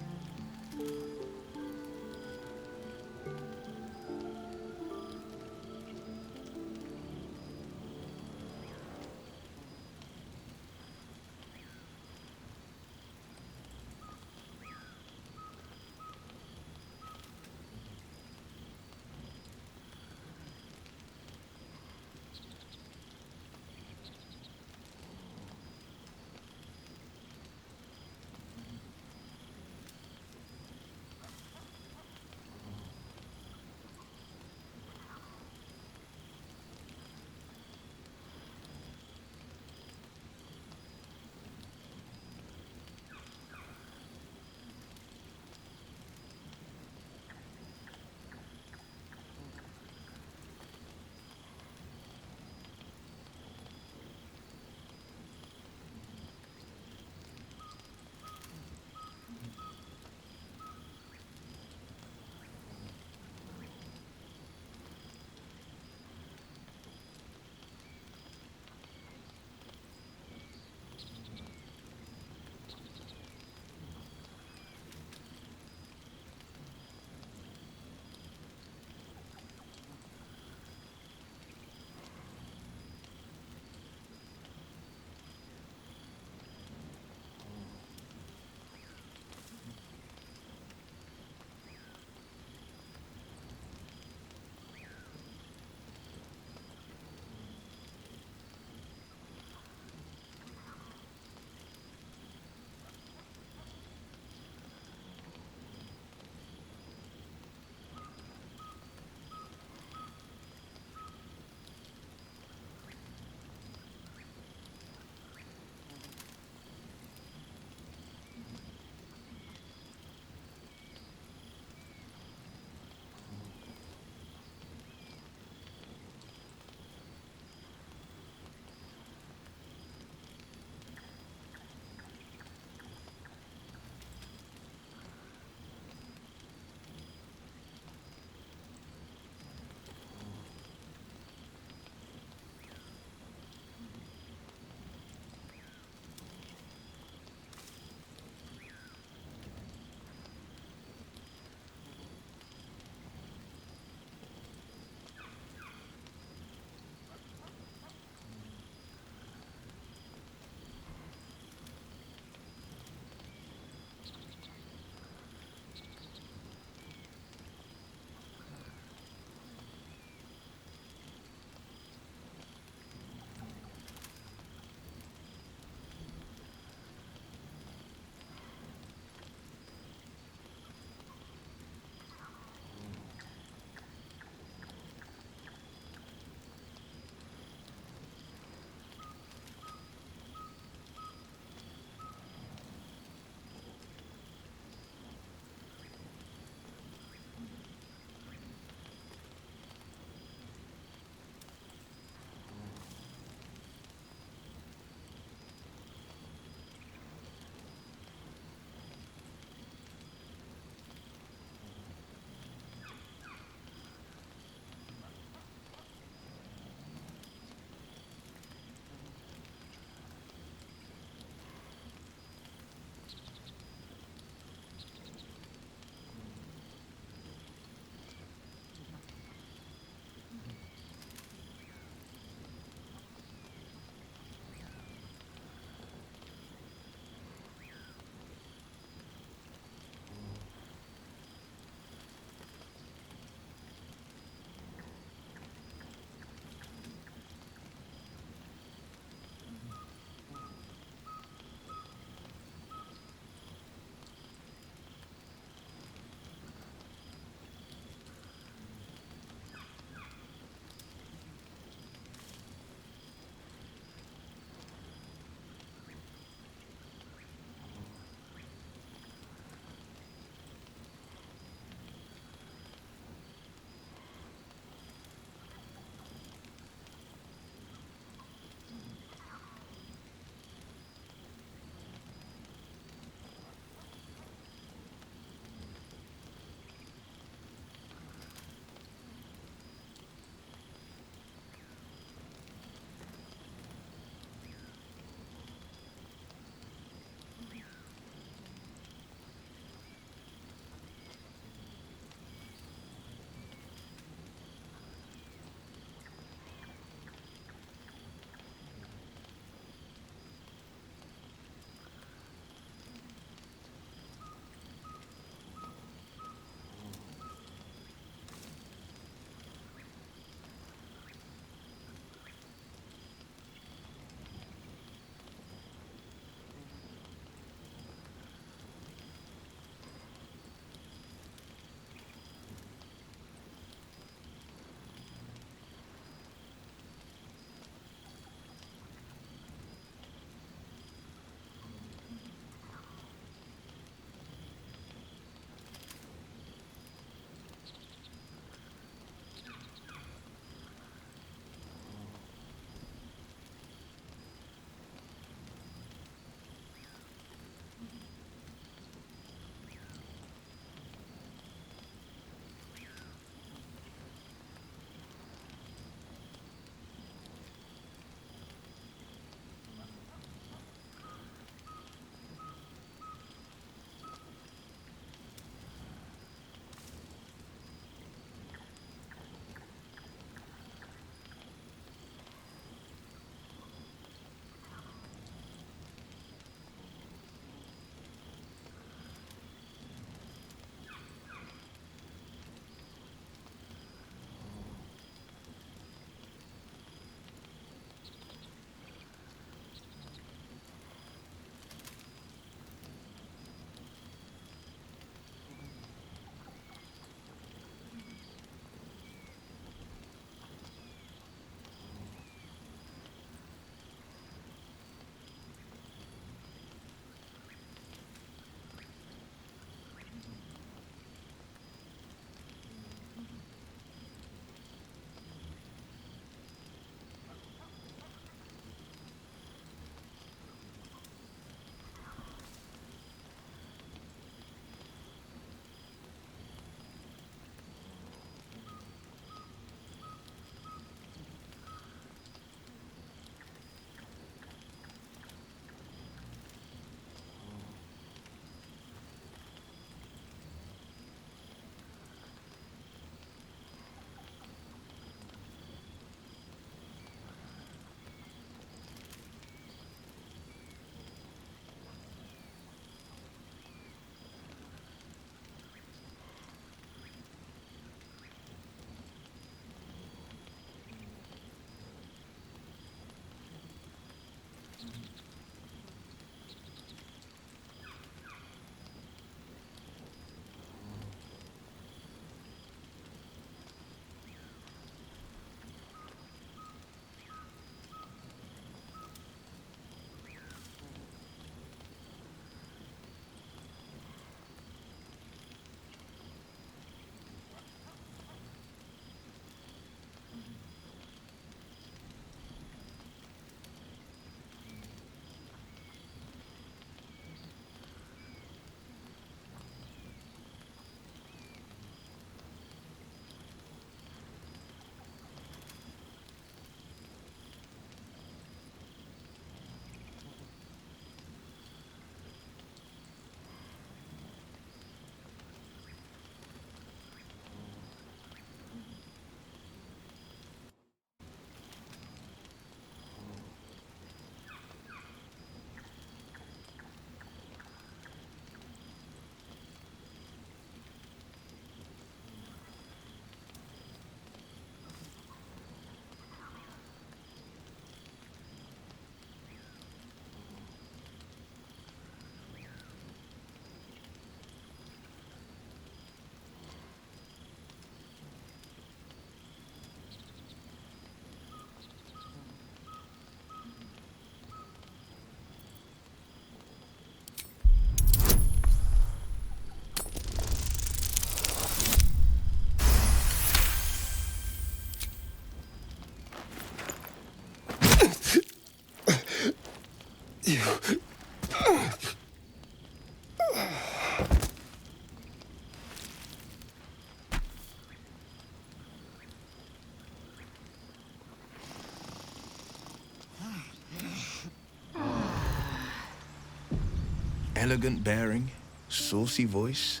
Elegant bearing, saucy voice.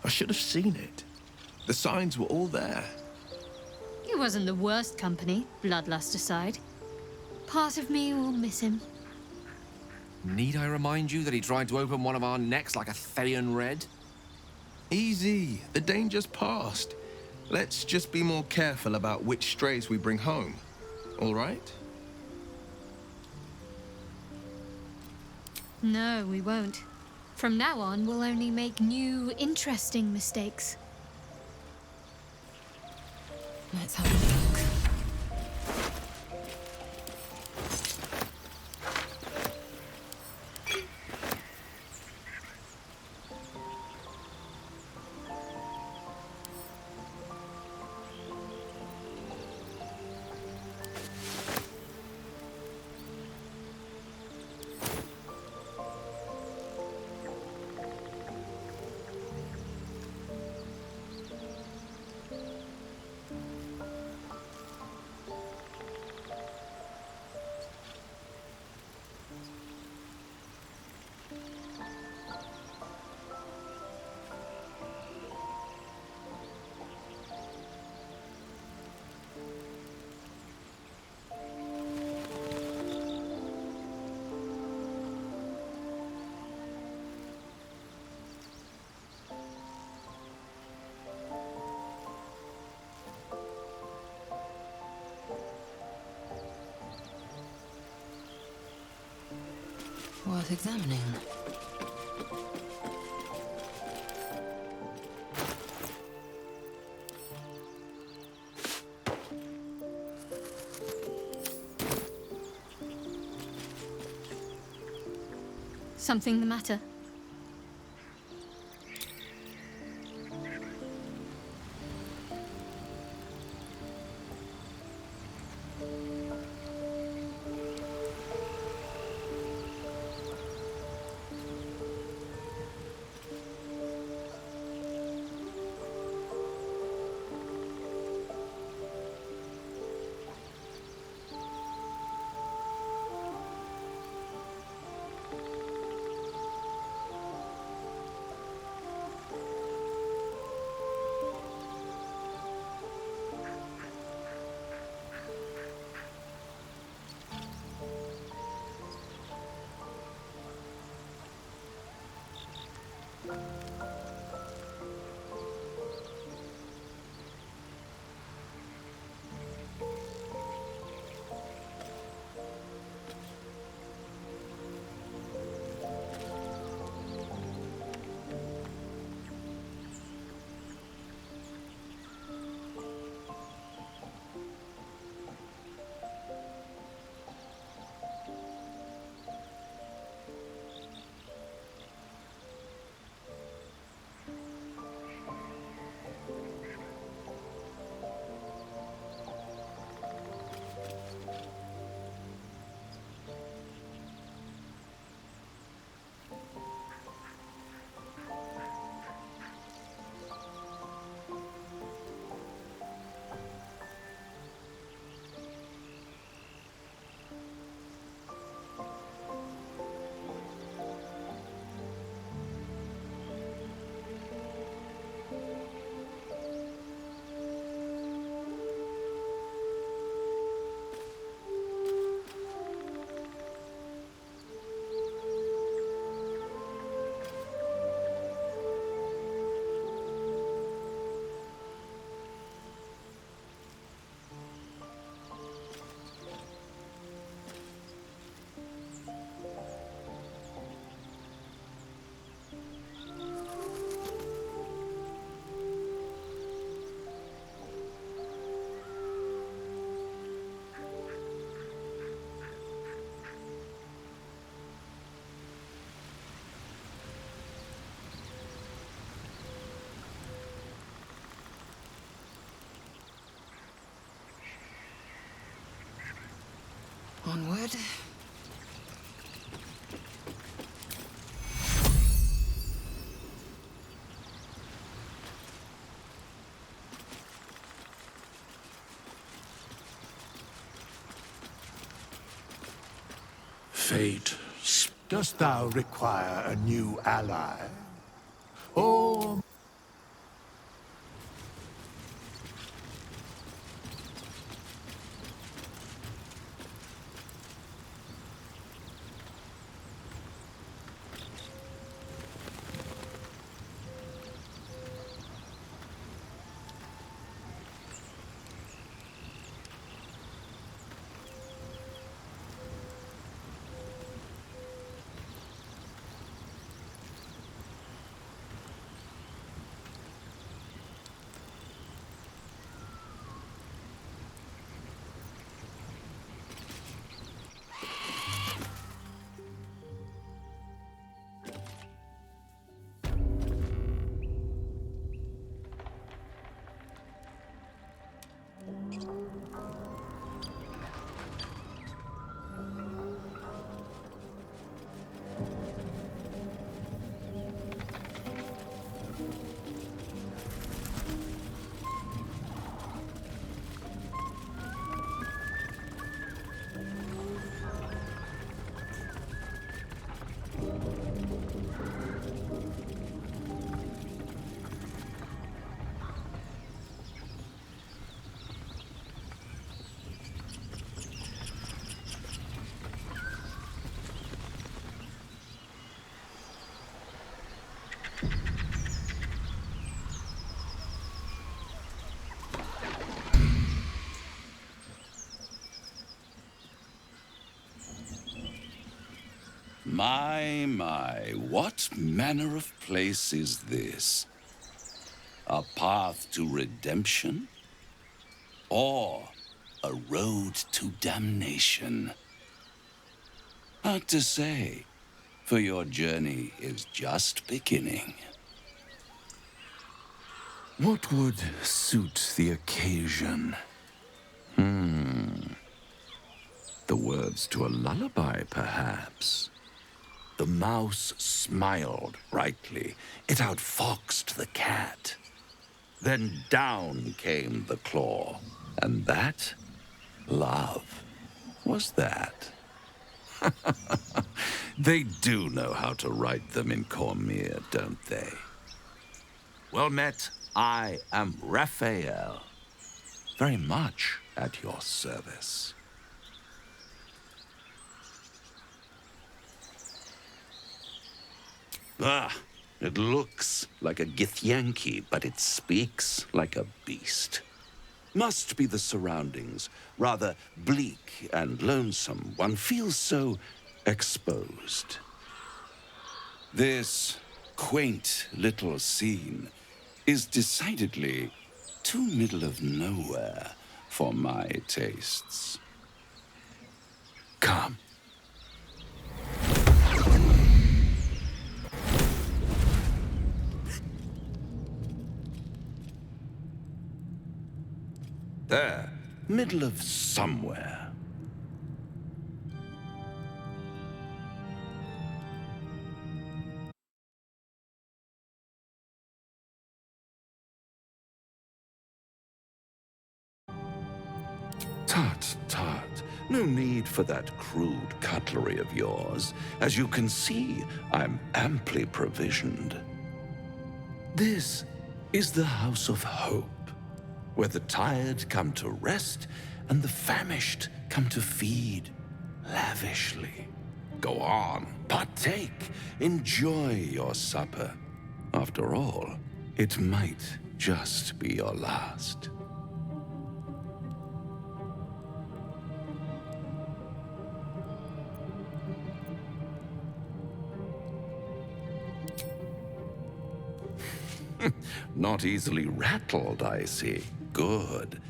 I should have seen it. The signs were all there. He wasn't the worst company, bloodlust aside. Part of me will miss him. Need I remind you that he tried to open one of our necks like a Theon Red? Easy. The danger's past. Let's just be more careful about which strays we bring home. All right? No, we won't. From now on, we'll only make new, interesting mistakes. Let's have a look. Worth examining. Something the matter? Onward. fate. Dost thou require a new ally? Or My, what manner of place is this? A path to redemption? Or a road to damnation? Hard to say, for your journey is just beginning. What would suit the occasion? The words to a lullaby, perhaps. The mouse smiled brightly. It outfoxed the cat. Then down came the claw. And that, love, was that. They do know how to write them in Cormyr, don't they? Well met, I am Raphael. Very much at your service. Ah, it looks like a Githyanki, but it speaks like a beast. Must be the surroundings, rather bleak and lonesome. One feels so exposed. This quaint little scene is decidedly too middle of nowhere for my tastes. Come. There, middle of somewhere. Tut, tut. No need for that crude cutlery of yours. As you can see, I'm amply provisioned. This is the House of Hope, where the tired come to rest and the famished come to feed lavishly. Go on, partake, enjoy your supper. After all, it might just be your last. Not easily rattled, I see. Good.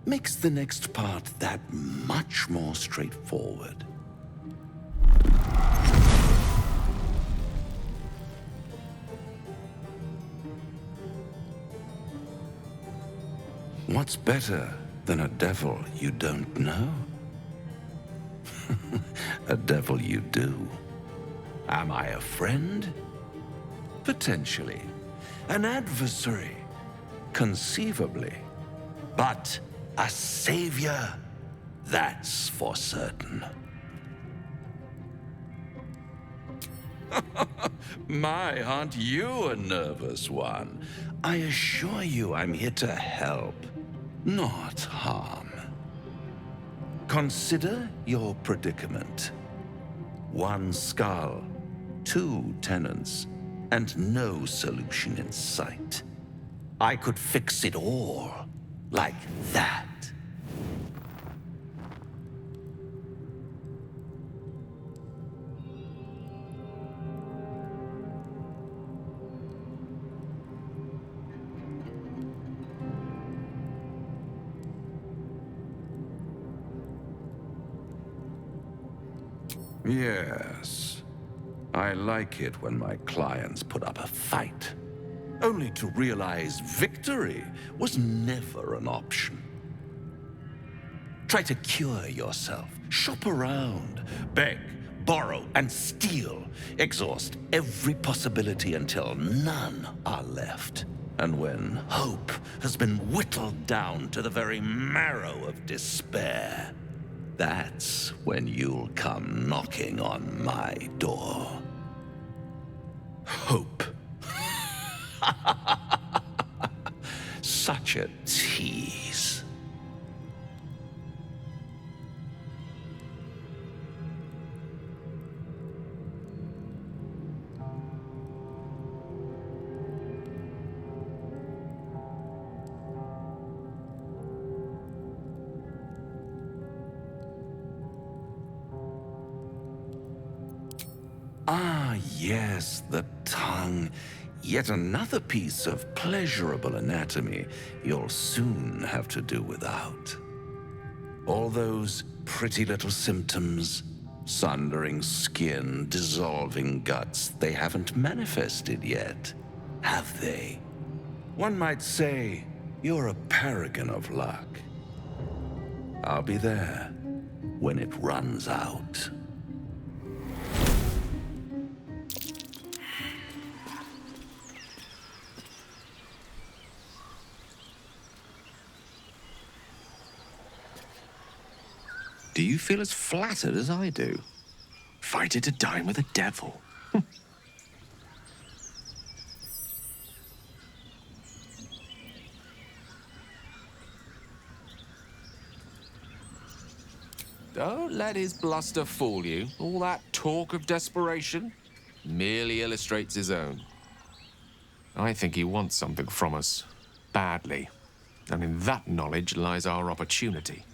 Makes the next part that much more straightforward. What's better than a devil you don't know? A devil you do. Am I a friend? Potentially. An adversary? Conceivably. But a savior? That's for certain. My, aren't you a nervous one? I assure you I'm here to help, not harm. Consider your predicament. One skull, two tenants, and no solution in sight. I could fix it all, like that. Yes. I like it when my clients put up a fight, only to realize victory was never an option. Try to cure yourself, shop around, beg, borrow, and steal. Exhaust every possibility until none are left. And when hope has been whittled down to the very marrow of despair, that's when you'll come knocking on my door. Hope. Such a tease. Ah, yes, the tongue. Yet another piece of pleasurable anatomy you'll soon have to do without. All those pretty little symptoms, sundering skin, dissolving guts, they haven't manifested yet, have they? One might say you're a paragon of luck. I'll be there when it runs out. Do you feel as flattered as I do? Invited to dine with a devil. Don't let his bluster fool you. All that talk of desperation merely illustrates his own. I think he wants something from us, badly. And in that knowledge lies our opportunity.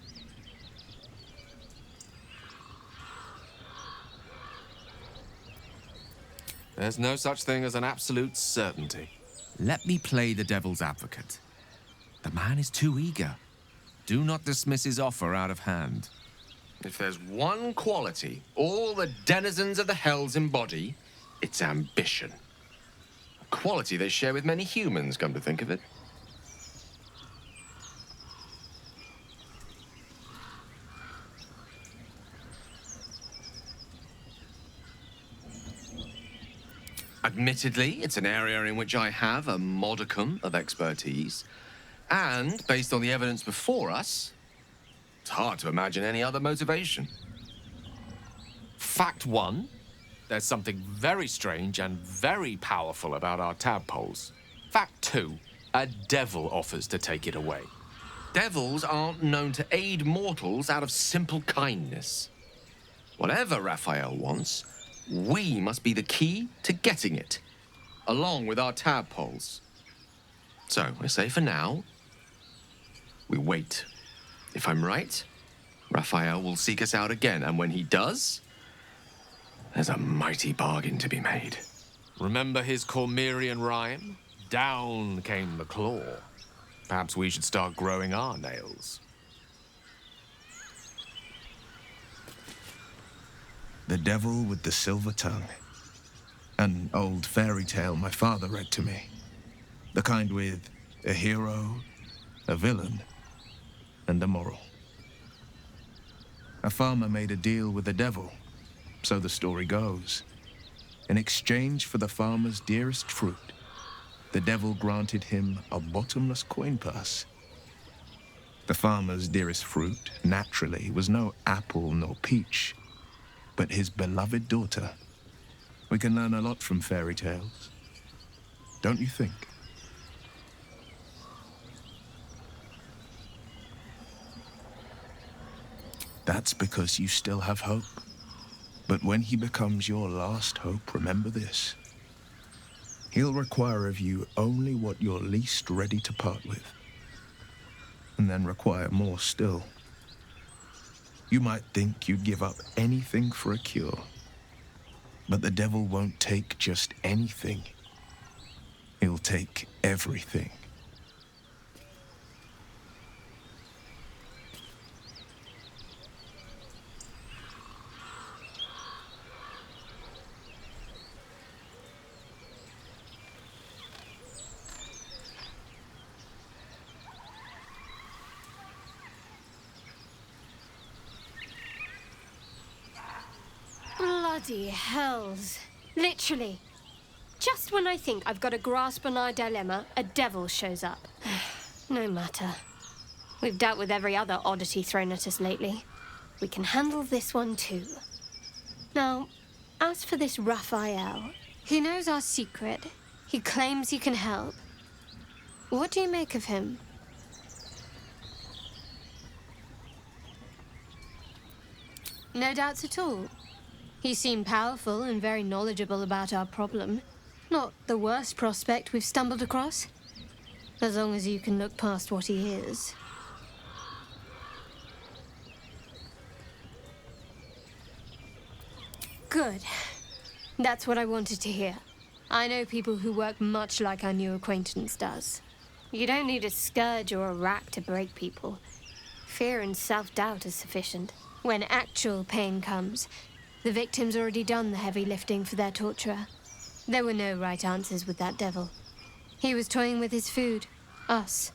There's no such thing as an absolute certainty. Let me play the devil's advocate. The man is too eager. Do not dismiss his offer out of hand. If there's one quality all the denizens of the hells embody, it's ambition. A quality they share with many humans, come to think of it. Admittedly, it's an area in which I have a modicum of expertise. And, based on the evidence before us, it's hard to imagine any other motivation. Fact one, there's something very strange and very powerful about our tadpoles. Fact two, a devil offers to take it away. Devils aren't known to aid mortals out of simple kindness. Whatever Raphael wants, we must be the key to getting it, along with our tadpoles. So, I say for now, we wait. If I'm right, Raphael will seek us out again, and when he does, there's a mighty bargain to be made. Remember his Cormyrean rhyme? Down came the claw. Perhaps we should start growing our nails. The Devil with the Silver Tongue. An old fairy tale my father read to me. The kind with a hero, a villain, and a moral. A farmer made a deal with the devil, so the story goes. In exchange for the farmer's dearest fruit, the devil granted him a bottomless coin purse. The farmer's dearest fruit, naturally, was no apple nor peach, but his beloved daughter, We can learn a lot from fairy tales. Don't you think? That's because you still have hope. But when he becomes your last hope, remember this. He'll require of you only what you're least ready to part with. And then require more still. You might think you'd give up anything for a cure. But the devil won't take just anything. He'll take everything. Bloody hells. Literally. Just when I think I've got a grasp on our dilemma, a devil shows up. No matter. We've dealt with every other oddity thrown at us lately. We can handle this one too. Now, as for this Raphael, he knows our secret. He claims he can help. What do you make of him? No doubts at all. He seemed powerful and very knowledgeable about our problem. Not the worst prospect we've stumbled across. As long as you can look past what he is. Good. That's what I wanted to hear. I know people who work much like our new acquaintance does. You don't need a scourge or a rack to break people. Fear and self-doubt are sufficient. When actual pain comes, the victim's already done the heavy lifting for their torturer. There were no right answers with that devil. He was toying with his food. Us.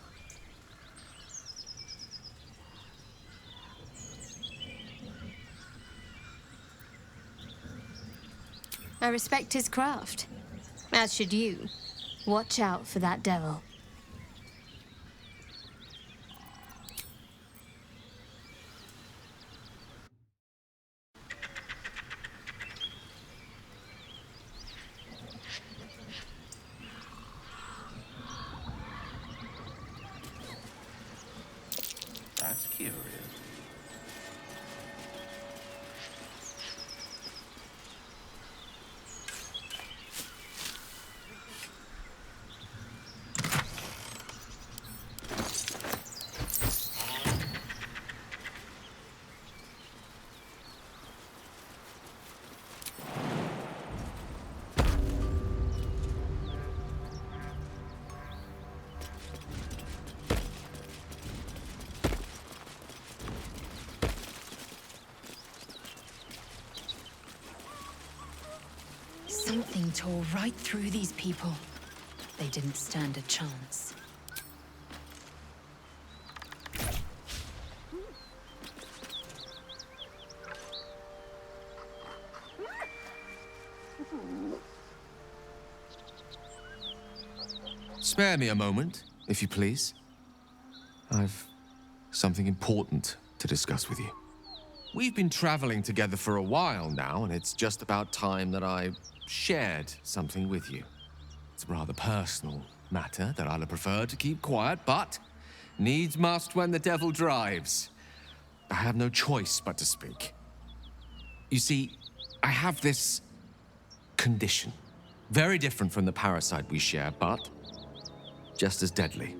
I respect his craft. As should you. Watch out for that devil. That's curious. Something tore right through these people. They didn't stand a chance. Spare me a moment, if you please. I've something important to discuss with you. We've been traveling together for a while now, and it's just about time that I shared something with you. It's a rather personal matter that I'd have preferred to keep quiet, but needs must when the devil drives. I have no choice but to speak. You see, I have this condition. Very different from the parasite we share, but just as deadly.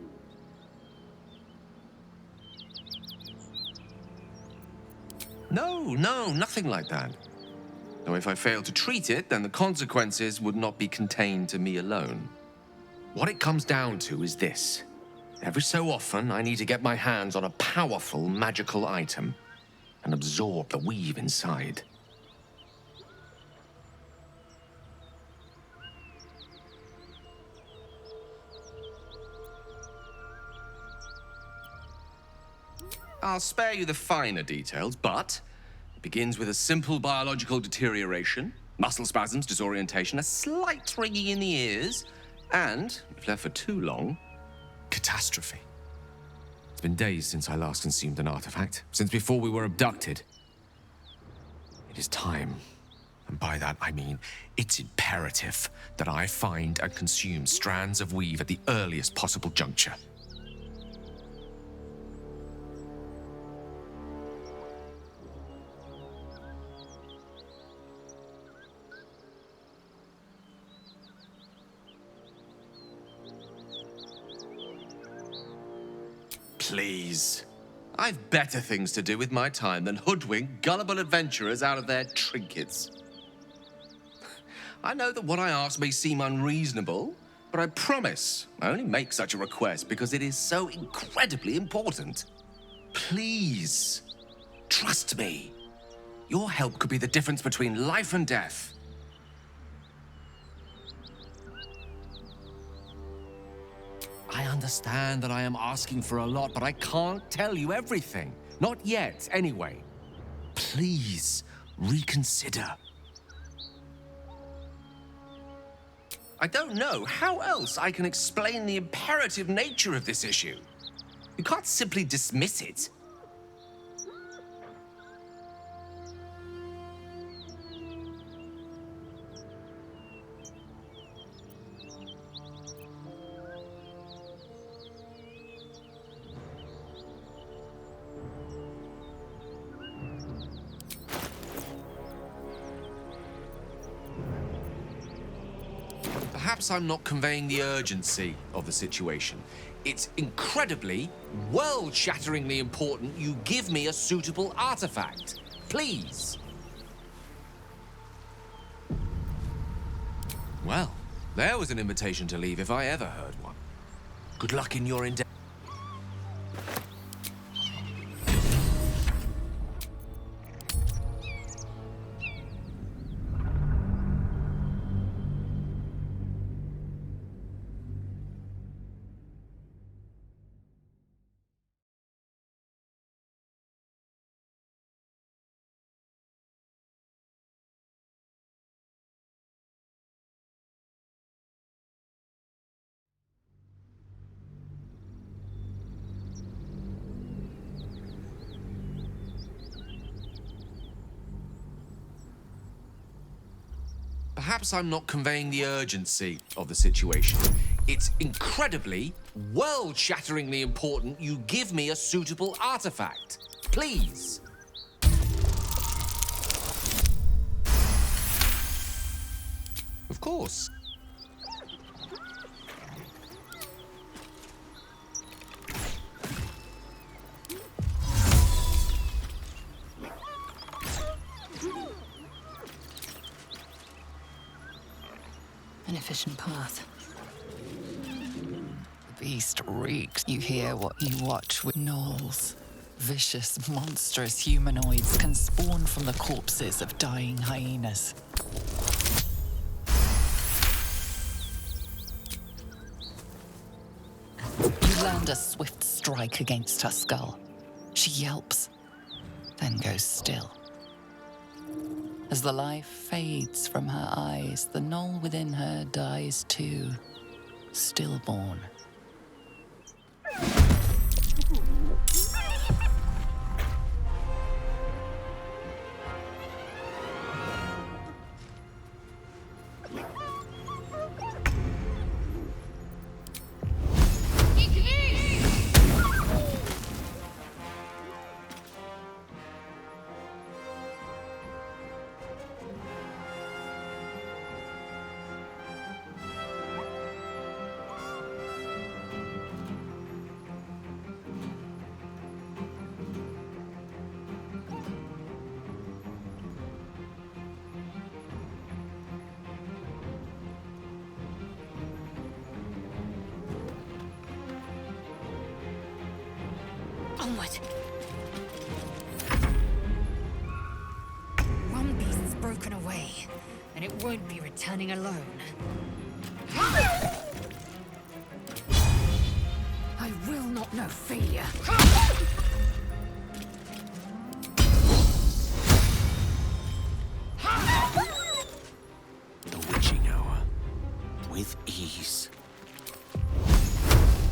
No, nothing like that. Though if I fail to treat it, then the consequences would not be contained to me alone. What it comes down to is this. Every so often, I need to get my hands on a powerful magical item and absorb the weave inside. I'll spare you the finer details, but it begins with a simple biological deterioration, muscle spasms, disorientation, a slight ringing in the ears, and, if left for too long, catastrophe. It's been days since I last consumed an artifact, since before we were abducted. It is time And by that, I mean it's imperative that I find and consume strands of weave at the earliest possible juncture. Please. I've better things to do with my time than hoodwink gullible adventurers out of their trinkets. I know that what I ask may seem unreasonable, but I promise I only make such a request because it is so incredibly important. Please, trust me. Your help could be the difference between life and death. I understand that I am asking for a lot, but I can't tell you everything. Not yet, anyway. Please, reconsider. I don't know how else I can explain the imperative nature of this issue. You can't simply dismiss it. Perhaps I'm not conveying the urgency of the situation. It's incredibly, world-shatteringly important you give me a suitable artifact. Please. Well, there was an invitation to leave if I ever heard one. Good luck in your endeavor. Perhaps I'm not conveying the urgency of the situation. It's incredibly, world-shatteringly important you give me a suitable artifact. Please. Of course. An efficient path. The beast reeks. You hear what you watch with gnolls. Vicious, monstrous humanoids can spawn from the corpses of dying hyenas. You land a swift strike against her skull. She yelps, then goes still. As the life fades from her eyes, the gnoll within her dies too, stillborn. Onward! One beast's broken away, and it won't be returning alone. I will not know failure. The witching hour. With ease.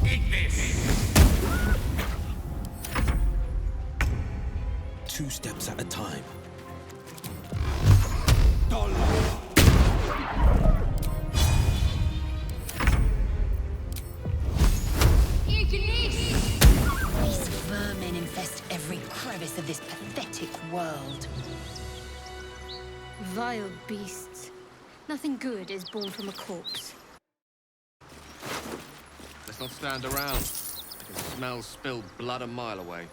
Eat this! 2 steps at a time. These vermin infest every crevice of this pathetic world. Vile beasts. Nothing good is born from a corpse. Let's not stand around. I can smell spilled blood a mile away.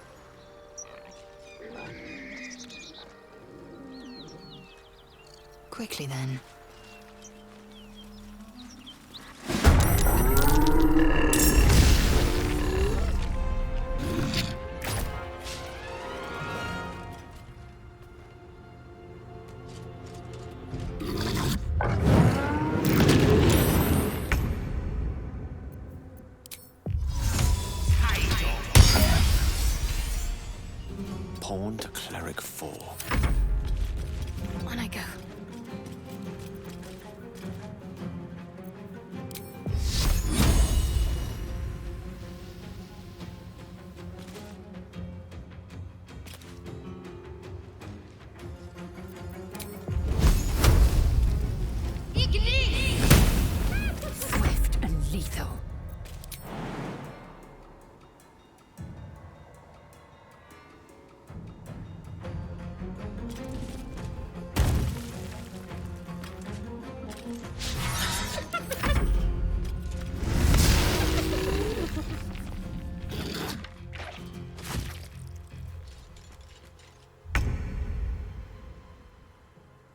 Quickly then. Pawn to cleric 4. On I go. Swift and lethal.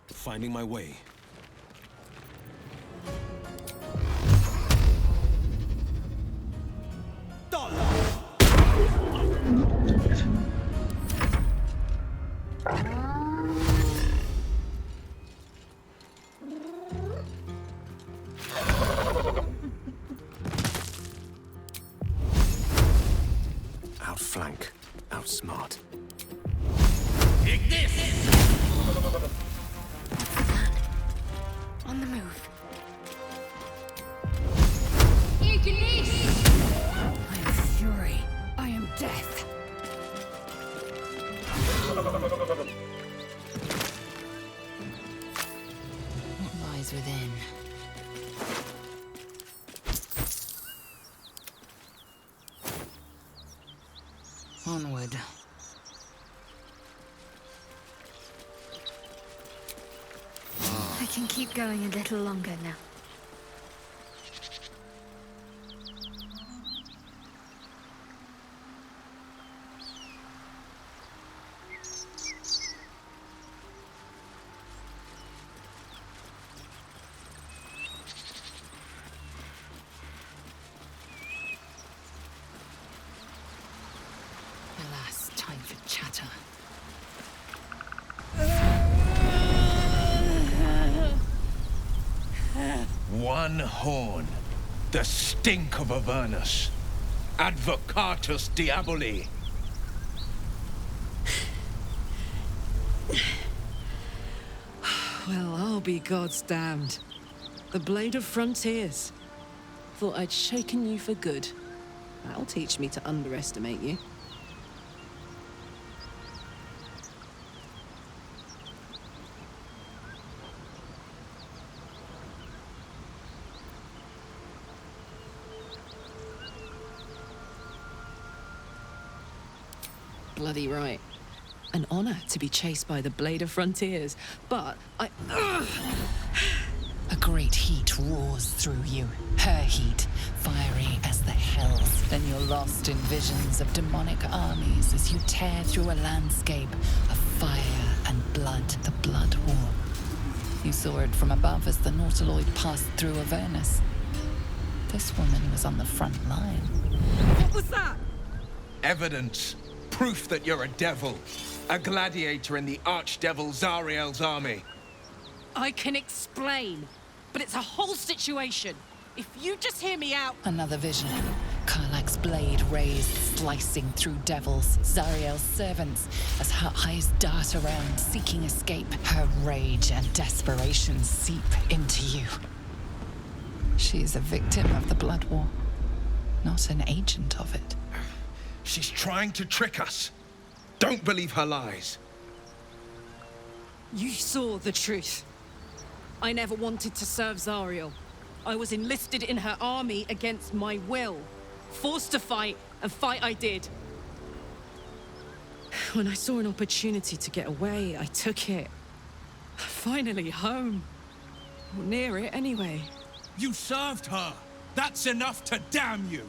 Finding my way. Outflank, outsmart. On the move. I am fury. I am death. What lies within? Onward. I can keep going a little longer now. Alas, time for chatter. One horn. The stink of Avernus. Advocatus Diaboli. Well, I'll be God's damned. The Blade of Frontiers. Thought I'd shaken you for good. That'll teach me to underestimate you. Bloody right. An honor to be chased by the Blade of Frontiers, but I... A great heat roars through you. Her heat, fiery as the hells. Then you're lost in visions of demonic armies as you tear through a landscape of fire and blood, the Blood War. You saw it from above as the Nautiloid passed through Avernus. This woman was on the front line. What was that? Evidence. Proof that you're a devil. A gladiator in the archdevil Zariel's army. I can explain, but it's a whole situation. If you just hear me out... Another vision. Karlach's blade raised, slicing through devils, Zariel's servants, as her eyes dart around, seeking escape. Her rage and desperation seep into you. She is a victim of the Blood War, not an agent of it. She's trying to trick us. Don't believe her lies. You saw the truth. I never wanted to serve Zariel. I was enlisted in her army against my will. Forced to fight, and fight I did. When I saw an opportunity to get away, I took it. Finally home. Or near it, anyway. You served her! That's enough to damn you!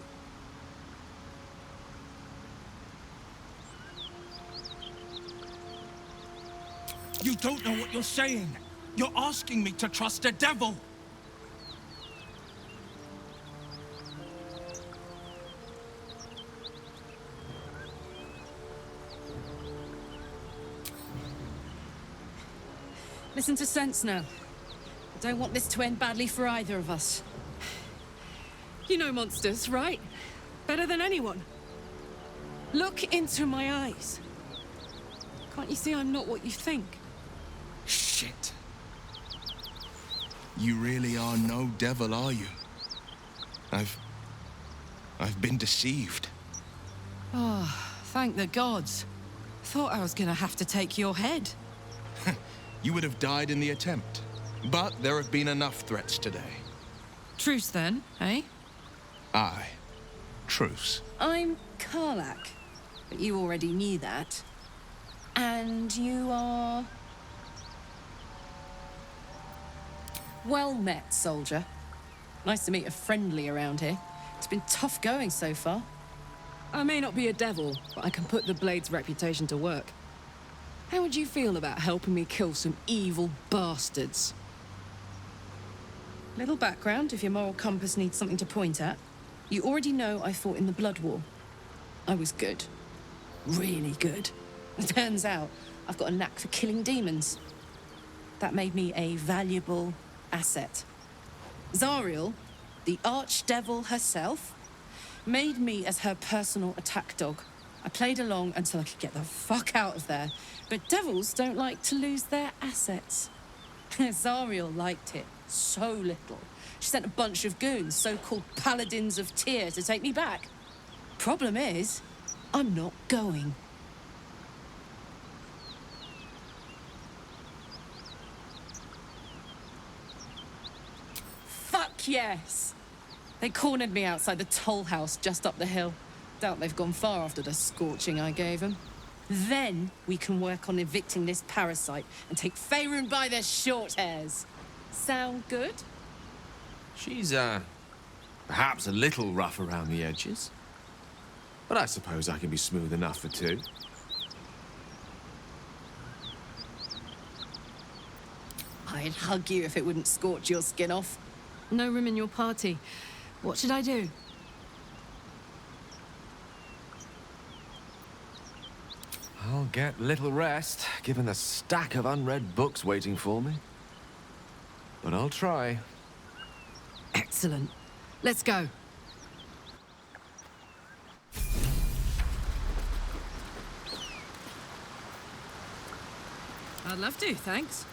You don't know what you're saying! You're asking me to trust a devil! Listen to sense now. I don't want this to end badly for either of us. You know monsters, right? Better than anyone. Look into my eyes. Can't you see I'm not what you think? Shit. You really are no devil, are you? I've been deceived. Oh, thank the gods. Thought I was gonna have to take your head. You would have died in the attempt. But there have been enough threats today. Truce then, eh? Aye. Truce. I'm Karlak, but you already knew that. And you are... Well met, soldier. Nice to meet a friendly around here. It's been tough going so far. I may not be a devil, but I can put the Blade's reputation to work. How would you feel about helping me kill some evil bastards? Little background, if your moral compass needs something to point at. You already know I fought in the Blood War. I was good. Really good. It turns out I've got a knack for killing demons. That made me a valuable asset. Zariel, the archdevil herself, made me as her personal attack dog. I played along until I could get the fuck out of there. But devils don't like to lose their assets. Zariel liked it so little. She sent a bunch of goons, so-called paladins of Tyr, to take me back. Problem is, I'm not going. Fuck yes! They cornered me outside the toll house just up the hill. Doubt they've gone far after the scorching I gave them. Then we can work on evicting this parasite and take Faerun by their short hairs. Sound good? She's, perhaps a little rough around the edges. But I suppose I can be smooth enough for two. I'd hug you if it wouldn't scorch your skin off. No room in your party. What should I do? I'll get little rest, given the stack of unread books waiting for me. But I'll try. Excellent. Let's go. I'd love to, thanks.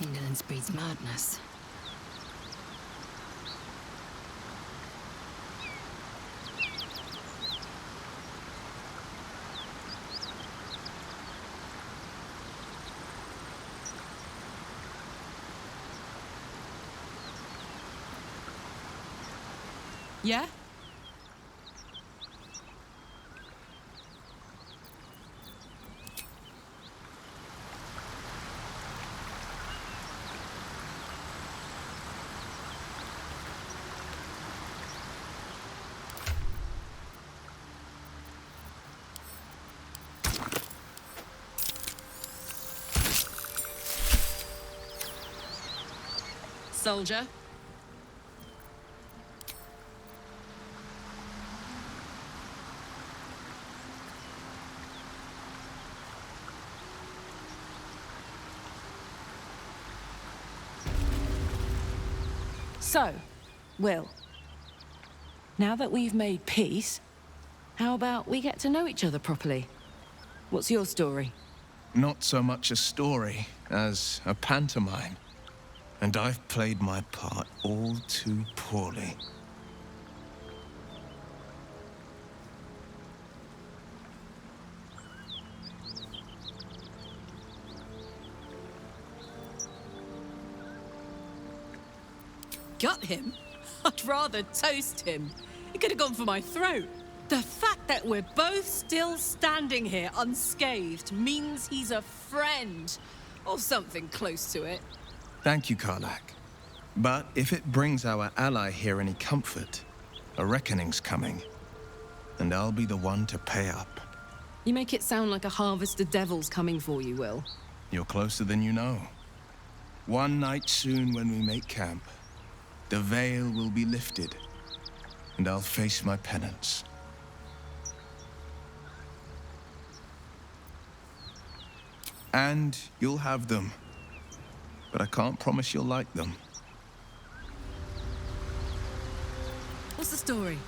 Indolence breeds madness. Yeah? Soldier. So, Will, now that we've made peace, how about we get to know each other properly? What's your story? Not so much a story as a pantomime. And I've played my part all too poorly. Gut him? I'd rather toast him. He could have gone for my throat. The fact that we're both still standing here unscathed means he's a friend. Or something close to it. Thank you, Karlak. But if it brings our ally here any comfort, a reckoning's coming. And I'll be the one to pay up. You make it sound like a harvest of devils coming for you, Will. You're closer than you know. One night soon when we make camp, the veil will be lifted, and I'll face my penance. And you'll have them. But I can't promise you'll like them. What's the story?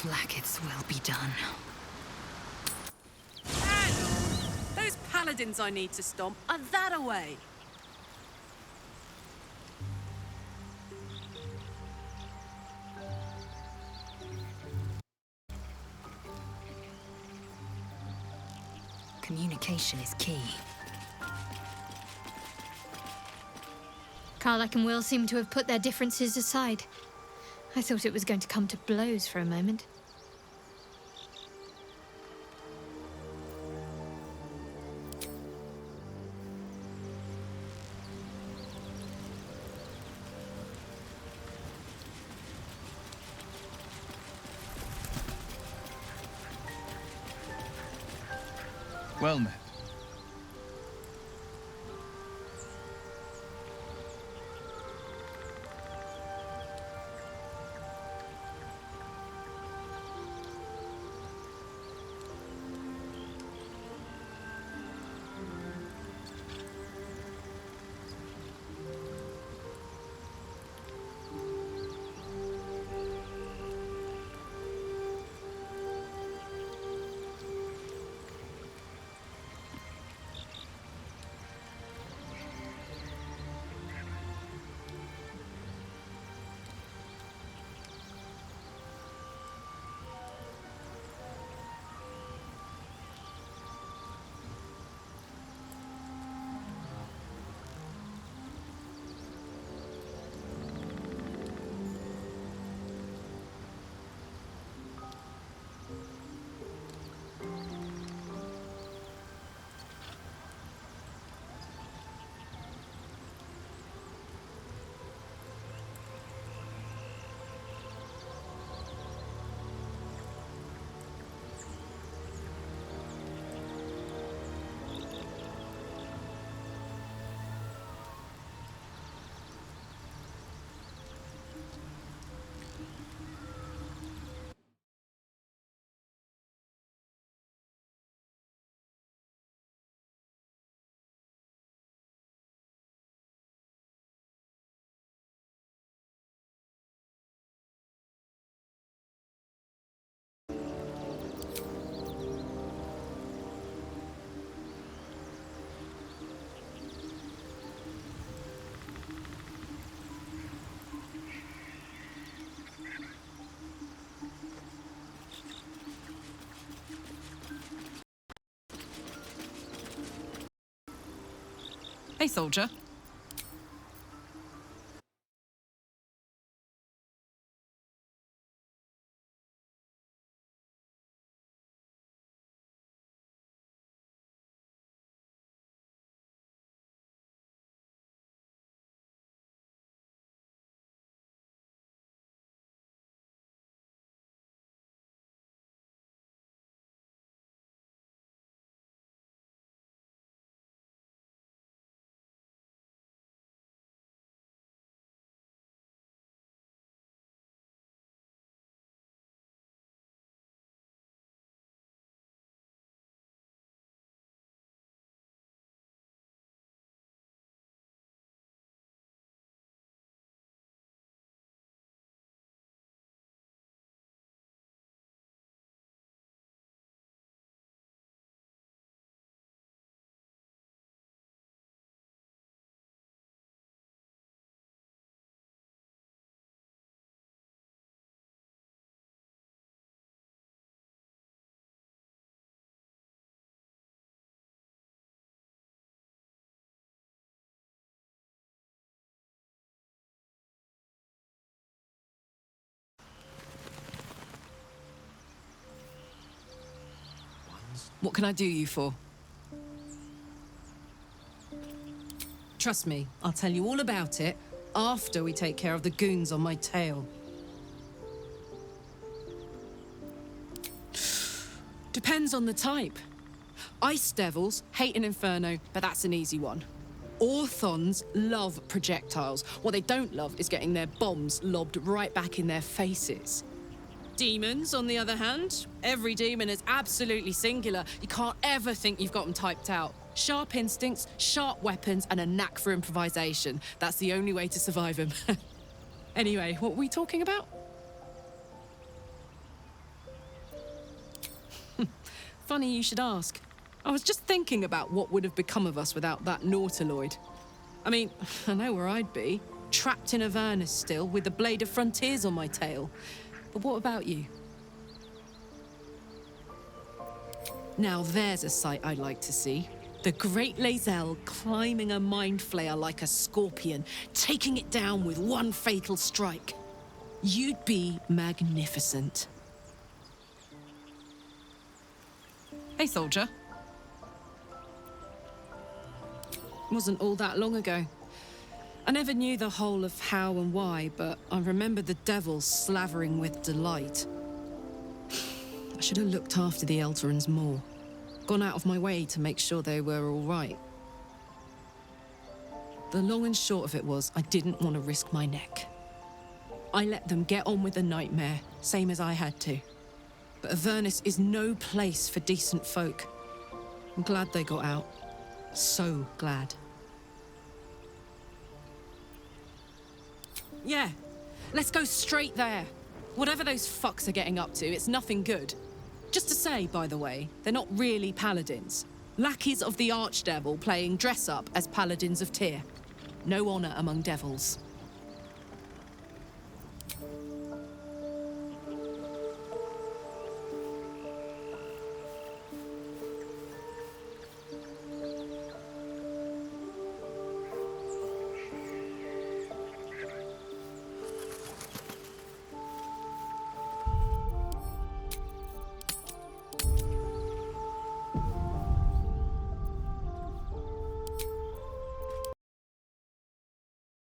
Blackets will be done. Those paladins I need to stomp are that away. Communication is key. Karlak and Will seem to have put their differences aside. I thought it was going to come to blows for a moment. Well met. Hey, soldier. What can I do you for? Trust me, I'll tell you all about it after we take care of the goons on my tail. Depends on the type. Ice devils hate an inferno, but that's an easy one. Orthons love projectiles. What they don't love is getting their bombs lobbed right back in their faces. Demons, on the other hand, every demon is absolutely singular. You can't ever think you've got them typed out. Sharp instincts, sharp weapons, and a knack for improvisation. That's the only way to survive them. Anyway, what were we talking about? Funny you should ask. I was just thinking about what would have become of us without that Nautiloid. I mean, I know where I'd be. Trapped in Avernus still, with the Blade of Frontiers on my tail. But what about you? Now there's a sight I'd like to see. The great Lae'zel climbing a mind flayer like a scorpion, taking it down with one fatal strike. You'd be magnificent. Hey, soldier. Wasn't all that long ago. I never knew the whole of how and why, but I remember the devils slavering with delight. I should have looked after the Elterans more. Gone out of my way to make sure they were all right. The long and short of it was, I didn't want to risk my neck. I let them get on with the nightmare, same as I had to. But Avernus is no place for decent folk. I'm glad they got out. So glad. Yeah, let's go straight there. Whatever those fucks are getting up to, it's nothing good. Just to say, by the way, they're not really paladins. Lackeys of the Archdevil playing dress-up as paladins of Tyr. No honor among devils.